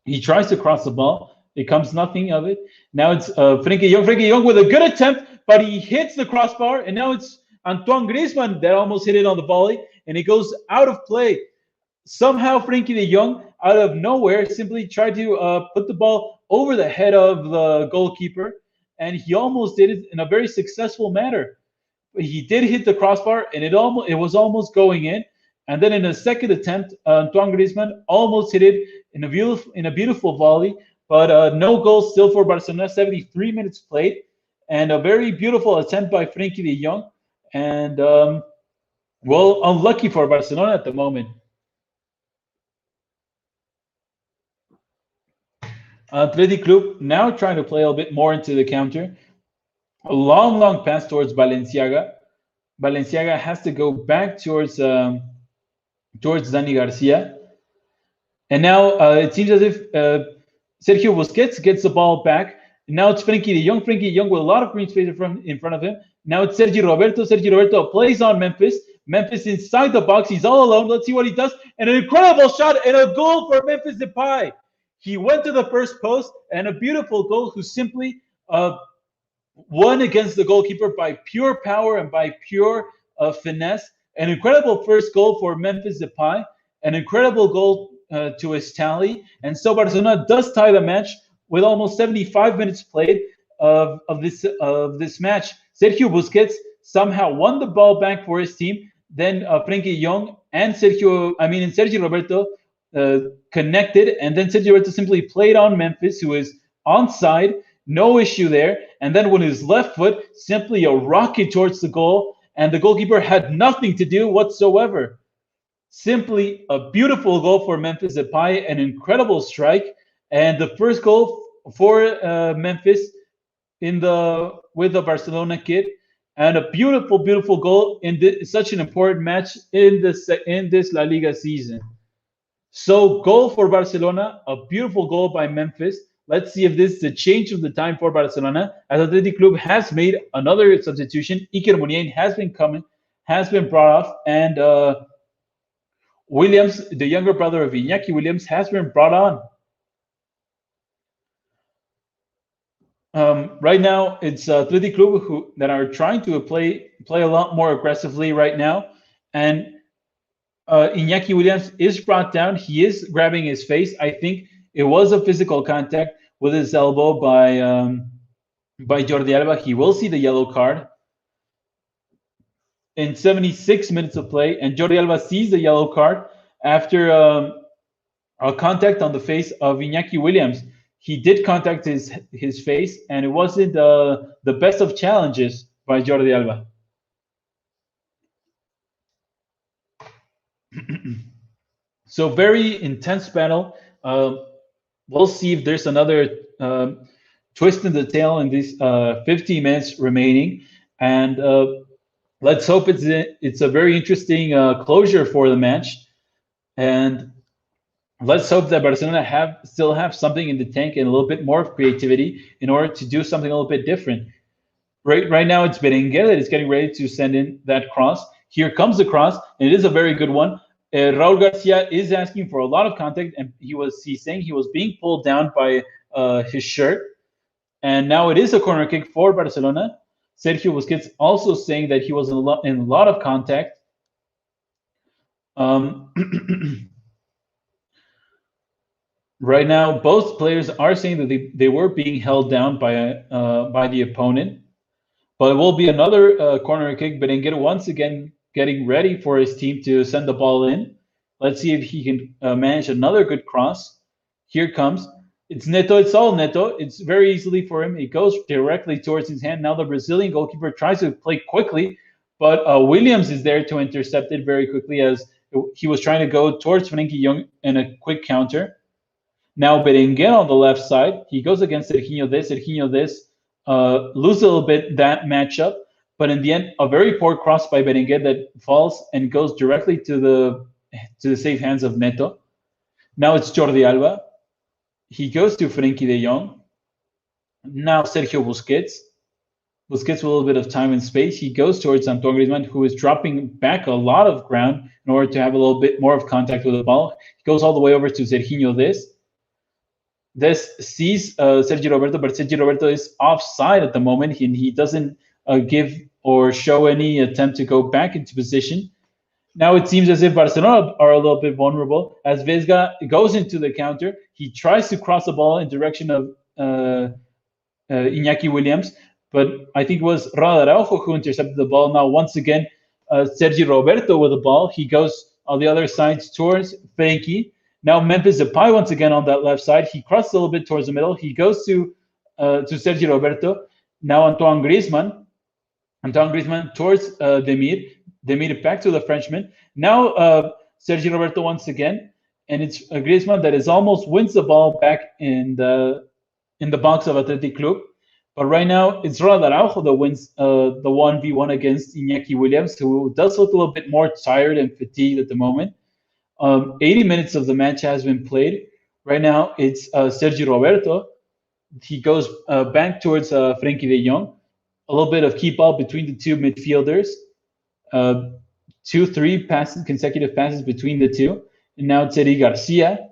He tries to cross the ball. It comes nothing of it. Now it's Frenkie de Jong. Frenkie de Jong with a good attempt, but he hits the crossbar, and now it's Antoine Griezmann that almost hit it on the volley, and it goes out of play. Somehow Frenkie de Jong, out of nowhere, simply tried to put the ball over the head of the goalkeeper, and he almost did it in a very successful manner. He did hit the crossbar, and it was almost going in, And then in a second attempt, Antoine Griezmann almost hit it in a beautiful volley, but no goal still for Barcelona. 73 minutes played, and a very beautiful attempt by Frenkie de Jong. And well, unlucky for Barcelona at the moment. Athletic Club now trying to play a bit more into the counter. A long pass towards Balenciaga. Balenciaga has to go back towards Dani Garcia. And now it seems as if Sergio Busquets gets the ball back. Now it's Frenkie de Jong. Frenkie de Jong with a lot of green space in front of him. Now it's Sergio Roberto. Sergio Roberto plays on Memphis. Memphis inside the box. He's all alone. Let's see what he does. And an incredible shot and a goal for Memphis Depay. He went to the first post and a beautiful goal who simply won against the goalkeeper by pure power and by pure finesse. An incredible first goal for Memphis Depay. An incredible goal to his tally. And so Barcelona does tie the match with almost 75 minutes played of this match. Sergio Busquets somehow won the ball back for his team. Then Frenkie de Jong and Sergio Roberto connected, and then Sergio Roberto simply played on Memphis, who is onside, no issue there. And then with his left foot, simply a rocket towards the goal, and the goalkeeper had nothing to do whatsoever. Simply a beautiful goal for Memphis Depay, an incredible strike, and the first goal for Memphis with the Barcelona kit, and a beautiful goal in such an important match in this La Liga season. So goal for Barcelona, a beautiful goal by Memphis. Let's see if this is a change of the time for Barcelona. As Athletic Club has made another substitution. Iker Muniain has been brought off, and Williams, the younger brother of Iñaki Williams, has been brought on. Right now, it's Athletic Club that are trying to play a lot more aggressively right now, and Iñaki Williams is brought down. He is grabbing his face. I think it was a physical contact with his elbow by Jordi Alba. He will see the yellow card in 76 minutes of play, and Jordi Alba sees the yellow card after a contact on the face of Iñaki Williams. He did contact his face, and it wasn't the best of challenges by Jordi Alba. So very intense battle. We'll see if there's another twist in the tail in these 15 minutes remaining, and let's hope it's a very interesting closure for the match, and let's hope that Barcelona still have something in the tank and a little bit more of creativity in order to do something a little bit different. Right now, it's Berenguer that is getting ready to send in that cross. Here comes the cross, and it is a very good one. Raul Garcia is asking for a lot of contact, and he's saying he was being pulled down by his shirt. And now it is a corner kick for Barcelona. Sergio Busquets also saying that he was in a lot of contact. Right now, both players are saying that they were being held down by the opponent. But it will be another corner kick. Berenguer once again getting ready for his team to send the ball in. Let's see if he can manage another good cross. Here comes. It's Neto. It's all Neto. It's very easily for him. It goes directly towards his hand. Now the Brazilian goalkeeper tries to play quickly, but Williams is there to intercept it very quickly as he was trying to go towards Frenkie de Jong in a quick counter. Now Berenguer on the left side. He goes against Serginho Dest. Serginho Dest loses a little bit that matchup, but in the end, a very poor cross by Berenguer that falls and goes directly to the safe hands of Neto. Now it's Jordi Alba. He goes to Frenkie de Jong. Now Sergio Busquets. Busquets with a little bit of time and space. He goes towards Antoine Griezmann, who is dropping back a lot of ground in order to have a little bit more of contact with the ball. He goes all the way over to Serginho Dest. Dest sees Sergio Roberto, but Sergio Roberto is offside at the moment. He doesn't give or show any attempt to go back into position. Now it seems as if Barcelona are a little bit vulnerable as Vesga goes into the counter. He tries to cross the ball in direction of Iñaki Williams, but I think it was Ronald Araujo who intercepted the ball. Now once again, Sergio Roberto with the ball. He goes on the other side towards Frenkie. Now Memphis Depay once again on that left side. He crosses a little bit towards the middle. He goes to Sergio Roberto. Now Antoine Griezmann. Antoine Griezmann towards Demir. Demir back to the Frenchman. Now Sergio Roberto once again, and it's Griezmann that is almost wins the ball back in the box of Athletic Club. But right now it's Ronald Araujo that wins the 1v1 against Iñaki Williams, who does look a little bit more tired and fatigued at the moment. 80 minutes of the match has been played. Right now it's Sergio Roberto. He goes back towards Frenkie de Jong. A little bit of keep ball between the two midfielders. 2-3 passes, consecutive passes between the two. And now it's Eddie Garcia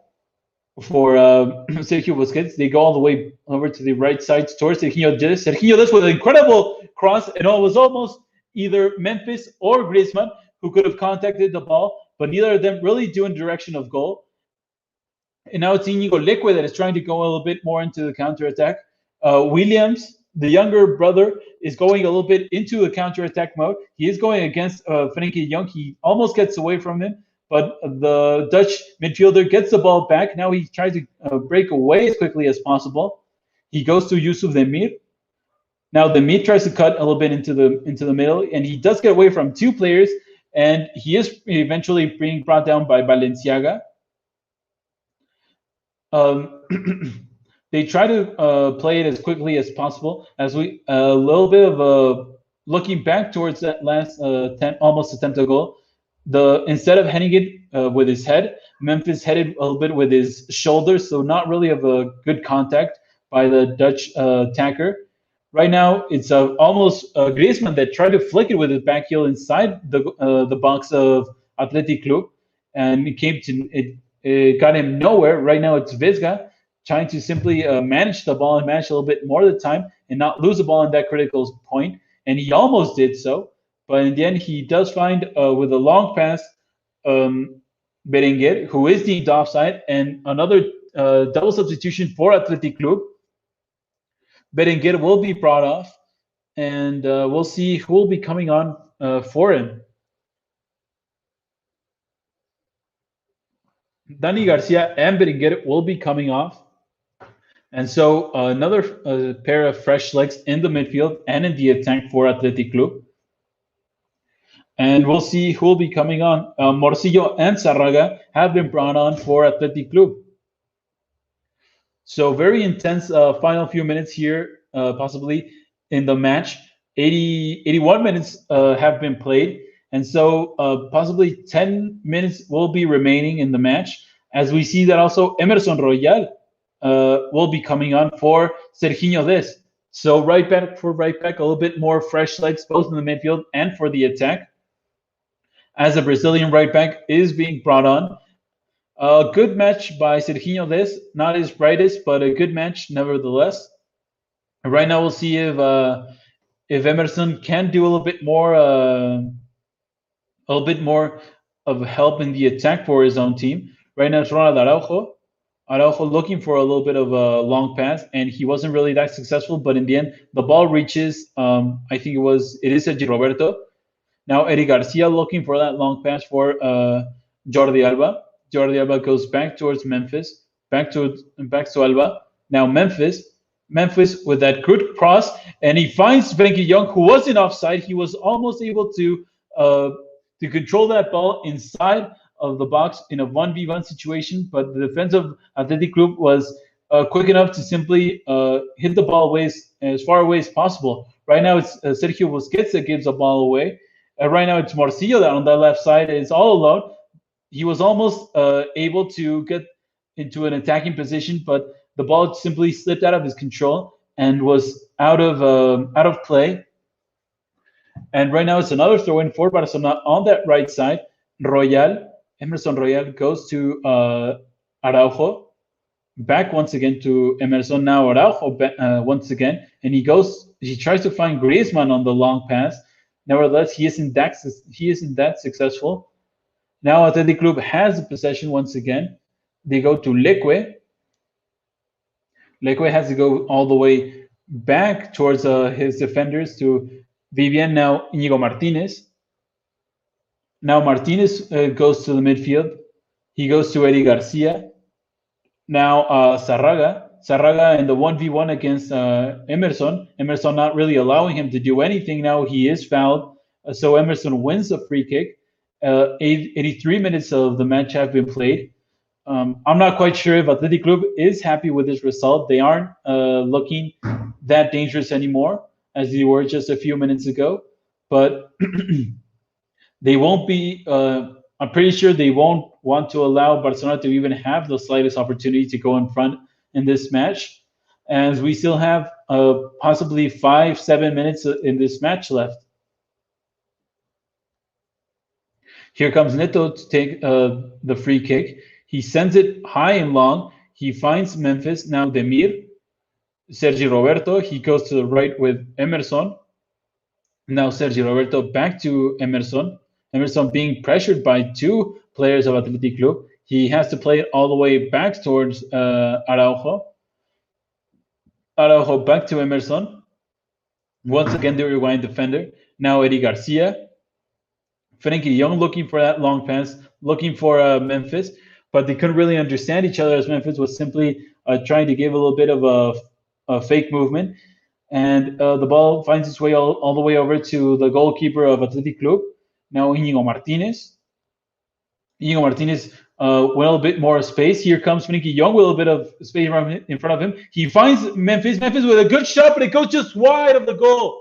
for Sergio Busquets. They go all the way over to the right side towards Sergio Des. Sergio Des with an incredible cross, and it was almost either Memphis or Griezmann who could have contacted the ball, but neither of them really do in direction of goal. And now it's Íñigo Leque that is trying to go a little bit more into the counterattack. Williams, the younger brother, is going a little bit into the counterattack mode. He is going against Frenkie de Jong. He almost gets away from him, but the Dutch midfielder gets the ball back. Now he tries to break away as quickly as possible. He goes to Youssouf Demir. Now Demir tries to cut a little bit into the middle, and he does get away from two players, and he is eventually being brought down by Balenciaga. They try to play it as quickly as possible. As we a little bit of looking back towards that last almost attempt at goal. Instead of heading it with his head, Memphis headed a little bit with his shoulders, so not really of a good contact by the Dutch attacker. Right now, it's almost Griezmann that tried to flick it with his back heel inside the box of Athletic Club, and it got him nowhere. Right now, it's Vesga trying to simply manage the ball and manage a little bit more of the time and not lose the ball in that critical point. And he almost did so, but in the end, he does find with a long pass Berenguer, who is deemed offside, and another double substitution for Athletic Club. Berenguer will be brought off, and we'll see who will be coming on for him. Dani Garcia and Berenguer will be coming off. And so another pair of fresh legs in the midfield and in the attack for Athletic Club. And we'll see who will be coming on. Morcillo and Sarraga have been brought on for Athletic Club. So very intense final few minutes here, possibly in the match. 81 minutes have been played. And so possibly 10 minutes will be remaining in the match. As we see that also Emerson Royal will be coming on for Serginho Des. So right back, a little bit more fresh legs, both in the midfield and for the attack. As a Brazilian right back is being brought on. A good match by Serginho Des, not his brightest, but a good match nevertheless. Right now we'll see if Emerson can do a little bit more of help in the attack for his own team. Right now it's Ronald Araujo. Araujo looking for a little bit of a long pass, and he wasn't really that successful, but in the end, the ball reaches, I think it is Sergio Roberto. Now Eddie Garcia looking for that long pass for Jordi Alba. Jordi Alba goes back towards Memphis, back to Alba. Now Memphis with that good cross, and he finds Frenkie de Jong, who was in offside. He was almost able to control that ball inside of the box in a 1v1 situation, but the defense of Athletic Club was quick enough to simply hit the ball as far away as possible. Right now it's Sergio Busquets that gives the ball away. Right now it's Morcillo that on the left side is all alone. He was almost able to get into an attacking position, but the ball simply slipped out of his control and was out of play. And right now it's another throw-in for Barcelona on that right side. Emerson Royal goes to Araujo. Back once again to Emerson. Now Araujo once again, and he tries to find Griezmann on the long pass. Nevertheless, he isn't that successful. Now Athletic Club has the possession once again. They go to Leque. Leque has to go all the way back towards his defenders to Vivian. Now Íñigo Martínez. Now Martinez goes to the midfield. He goes to Eddie Garcia. Now Sarraga in the 1v1 against Emerson. Emerson not really allowing him to do anything. Now he is fouled. So Emerson wins the free kick. 83 minutes of the match have been played. I'm not quite sure if Athletic Club is happy with this result. They aren't looking that dangerous anymore as they were just a few minutes ago. But they won't be. I'm pretty sure they won't want to allow Barcelona to even have the slightest opportunity to go in front in this match, as we still have possibly 5-7 minutes in this match left. Here comes Neto to take the free kick. He sends it high and long. He finds Memphis. Now Demir, Sergio Roberto. He goes to the right with Emerson. Now Sergio Roberto back to Emerson. Emerson being pressured by two players of Athletic Club. He has to play it all the way back towards Araujo. Araujo back to Emerson. Once again, the Uruguayan defender. Now Eddie Garcia. Frenkie de Jong looking for that long pass, looking for Memphis, but they couldn't really understand each other as Memphis was simply trying to give a little bit of a fake movement. And the ball finds its way all the way over to the goalkeeper of Athletic Club. Now Íñigo Martinez. Íñigo Martinez went a little bit more space. Here comes Frenkie de Jong with a little bit of space in front of him. He finds Memphis. Memphis with a good shot, but it goes just wide of the goal.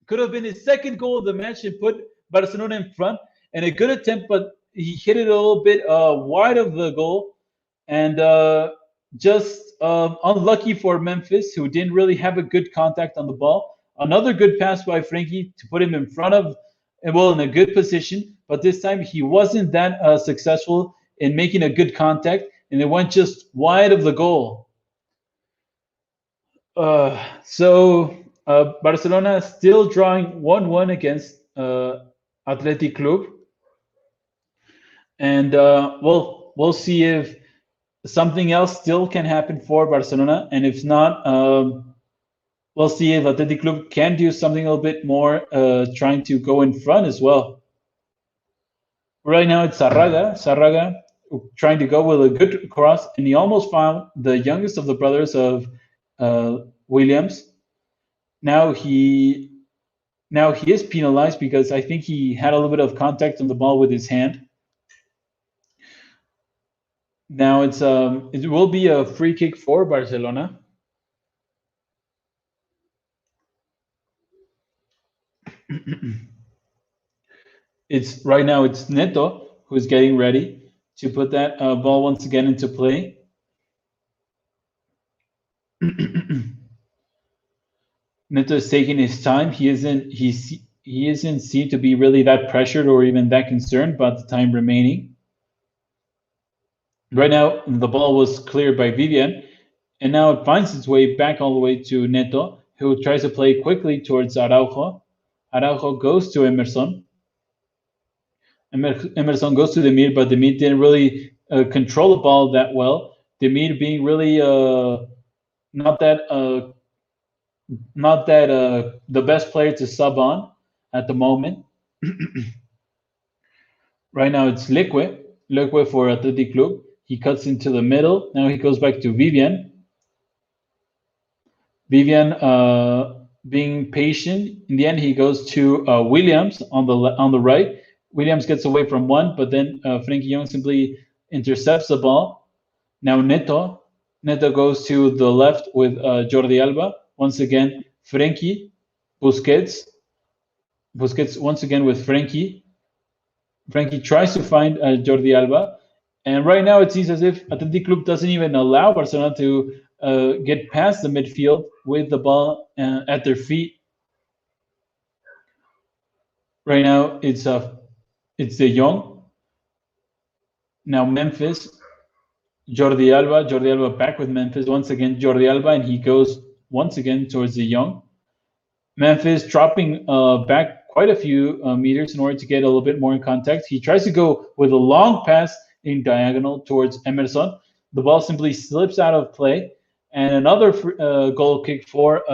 Could have been his second goal of the match and put Barcelona in front. And a good attempt, but he hit it a little bit wide of the goal. And just unlucky for Memphis, who didn't really have a good contact on the ball. Another good pass by Frenkie to put him in front of, well, in a good position. But this time he wasn't that successful in making a good contact, and it went just wide of the goal. So Barcelona still drawing 1-1 against Athletic Club. And we'll see if something else still can happen for Barcelona. And if not, we'll see if Athletic Club can do something a little bit more, trying to go in front as well. Right now it's Sarraga trying to go with a good cross, and he almost found the youngest of the brothers of Williams. Now he is penalized because I think he had a little bit of contact on the ball with his hand. Now it will be a free kick for Barcelona. Right now it's Neto who's getting ready to put that ball once again into play. Neto is taking his time. He isn't seen to be really that pressured or even that concerned about the time remaining. Right now, the ball was cleared by Vivian, and now it finds its way back all the way to Neto, who tries to play quickly towards Araujo. Araujo goes to Emerson. Emerson goes to Demir, but Demir didn't really control the ball that well. Demir being really not that the best player to sub on at the moment. Right now it's Leque for Athletic Club. He cuts into the middle. Now he goes back to Vivian. Vivian being patient. In the end, he goes to Williams on the right. Williams gets away from one, but then Frenkie de Jong simply intercepts the ball. Now Neto goes to the left with Jordi Alba. Once again, Frenkie, Busquets once again with Frenkie. Frenkie tries to find Jordi Alba. And right now it seems as if Athletic Club doesn't even allow Barcelona to get past the midfield with the ball at their feet. Right now it's De Jong. Now Memphis, Jordi Alba back with Memphis. Once again, Jordi Alba, and he goes once again towards De Jong. Memphis dropping back quite a few meters in order to get a little bit more in contact. He tries to go with a long pass in diagonal towards Emerson. The ball simply slips out of play, and another goal kick for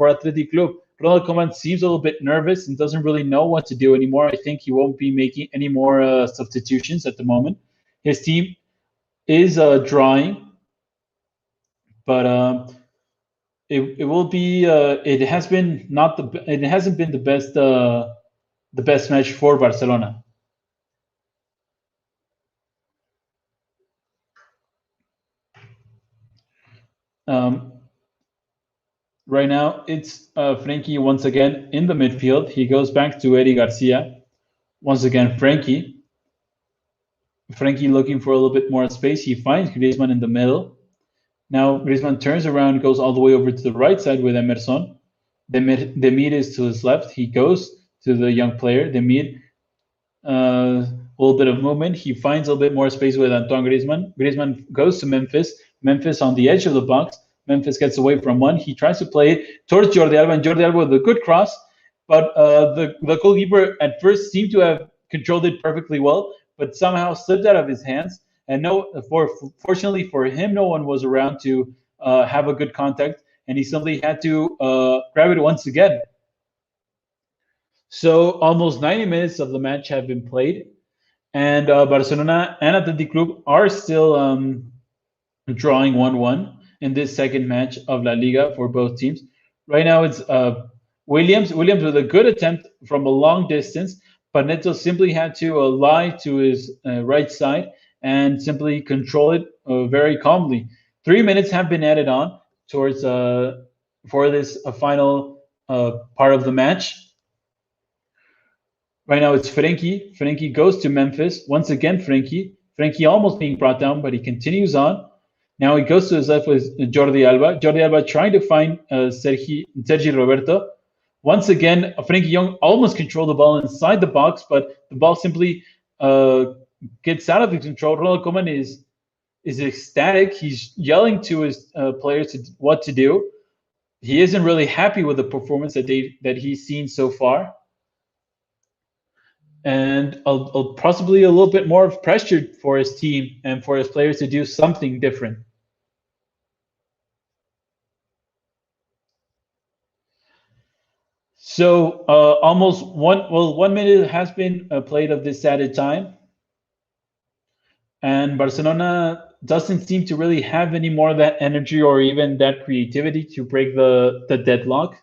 Athletic Club. Ronald Koeman seems a little bit nervous and doesn't really know what to do anymore. I think he won't be making any more substitutions at the moment. His team is drawing, but it will be. It has been not the. It hasn't been the best match for Barcelona. Right now, it's Frankie once again in the midfield. He goes back to Eddie Garcia. Once again, Frankie. Frankie looking for a little bit more space. He finds Griezmann in the middle. Now Griezmann turns around, goes all the way over to the right side with Emerson. Demir is to his left. He goes to the young player. Demir, a little bit of movement. He finds a little bit more space with Antoine Griezmann. Griezmann goes to Memphis. Memphis on the edge of the box. Memphis gets away from one. He tries to play it towards Jordi Alba, and Jordi Alba with a good cross. But the goalkeeper at first seemed to have controlled it perfectly well, but somehow slipped out of his hands. And fortunately for him, no one was around to have a good contact, and he simply had to grab it once again. So almost 90 minutes of the match have been played, and Barcelona and Athletic Club are still drawing 1-1 in this second match of La Liga for both teams. Right now it's Williams with a good attempt from a long distance, but Neto simply had to lie to his right side and simply control it very calmly. 3 minutes have been added on towards for this final part of the match. Right now it's Frenkie. Frenkie goes to Memphis. Once again, Frenkie. Frenkie almost being brought down, but he continues on. Now he goes to his left with Jordi Alba. Jordi Alba trying to find Sergio Roberto. Once again, Frenkie Young almost controlled the ball inside the box, but the ball simply gets out of his control. Ronald Koeman is ecstatic. He's yelling to his players what to do. He isn't really happy with the performance that he's seen so far, and possibly a little bit more pressure for his team and for his players to do something different. So almost 1 minute has been played of this added time, and Barcelona doesn't seem to really have any more of that energy or even that creativity to break the deadlock.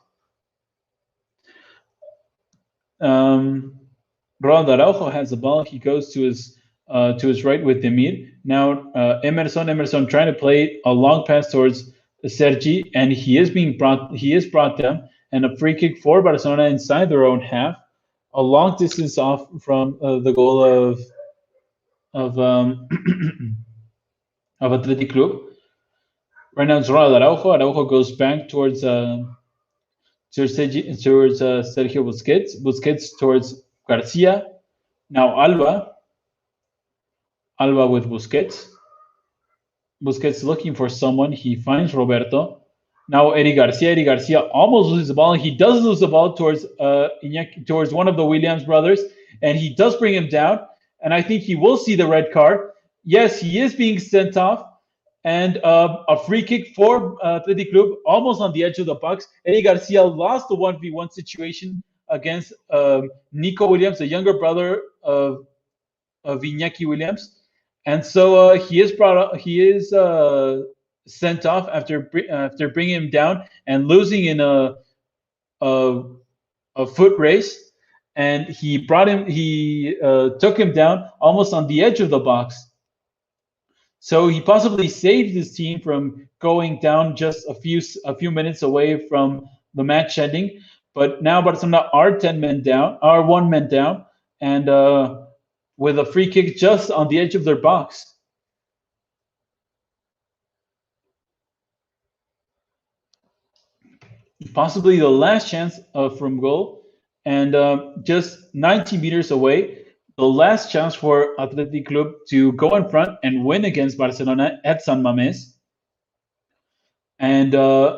Ronald Araujo has the ball. He goes to his right with Demir. Now Emerson trying to play a long pass towards Sergi, and he is brought down, and a free kick for Barcelona inside their own half, a long distance off from the goal of Athletic Club. Right now it's Ronald Araujo. Araujo goes back towards Sergio Busquets. Busquets towards Garcia. Now Alba with Busquets. Busquets looking for someone. He finds Roberto. Now Eddie Garcia almost loses the ball. He does lose the ball towards one of the Williams brothers, and he does bring him down. And I think he will see the red card. Yes, he is being sent off. And a free kick for Athletic Club, almost on the edge of the box. Eddie Garcia lost the 1v1 situation against Nico Williams, the younger brother of Iñaki Williams. And so he is sent off after bringing him down and losing in a foot race. And he took him down almost on the edge of the box. So he possibly saved his team from going down just a few minutes away from the match ending. But now Barcelona are 1 man down, and with a free kick just on the edge of their box. Possibly the last chance from goal, and just 90 meters away, the last chance for Athletic Club to go in front and win against Barcelona at San Mamés. And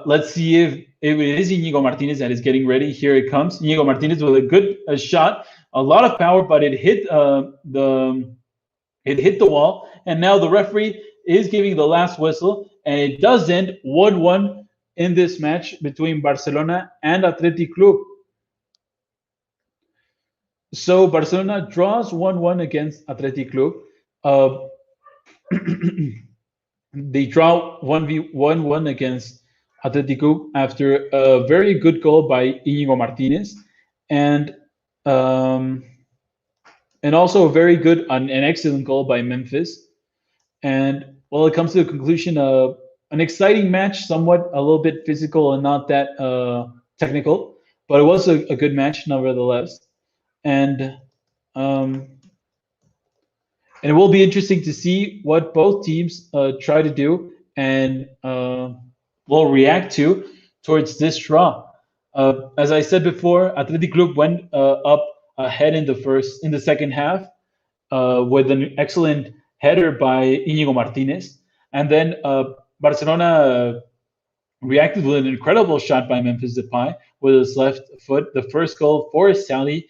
let's see if it is Íñigo Martínez that is getting ready. Here it comes. Íñigo Martínez with a good shot, a lot of power, but it hit the wall. And now the referee is giving the last whistle, and it does end 1-1 in this match between Barcelona and Athletic Club. So Barcelona draws 1-1 against Athletic Club. Uh, they draw 1-1 against Atletico after a very good goal by Íñigo Martinez, and um, also a very good, an excellent goal by Memphis. And well, it comes to the conclusion of an exciting match, somewhat a little bit physical and not that technical, but it was a good match nevertheless. And um, it will be interesting to see what both teams try to do and will react to towards this draw. As I said before, Athletic Club went up ahead in the second half with an excellent header by Íñigo Martinez, and then Barcelona reacted with an incredible shot by Memphis Depay with his left foot, the first goal for Sally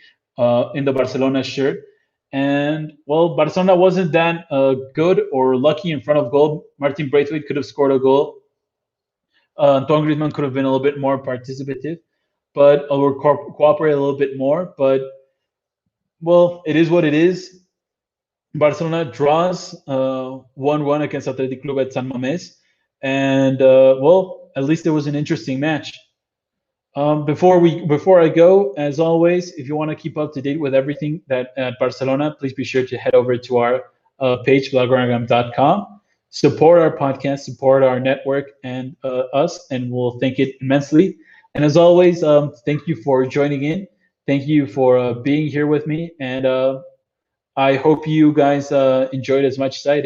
in the Barcelona shirt. And well, Barcelona wasn't that good or lucky in front of goal. Martin Braithwaite could have scored a goal. Antoine Griezmann could have been a little bit more participative, but or cooperate a little bit more. But well, it is what it is. Barcelona draws 1-1 against Athletic Club at San Mamés, and well, at least it was an interesting match. Before I go, as always, if you want to keep up to date with everything that at Barcelona, please be sure to head over to our page, Blaugranagram.com. Support our podcast, support our network and us, and we'll thank it immensely. And as always, thank you for joining in. Thank you for being here with me, and I hope you guys enjoyed as much as I did.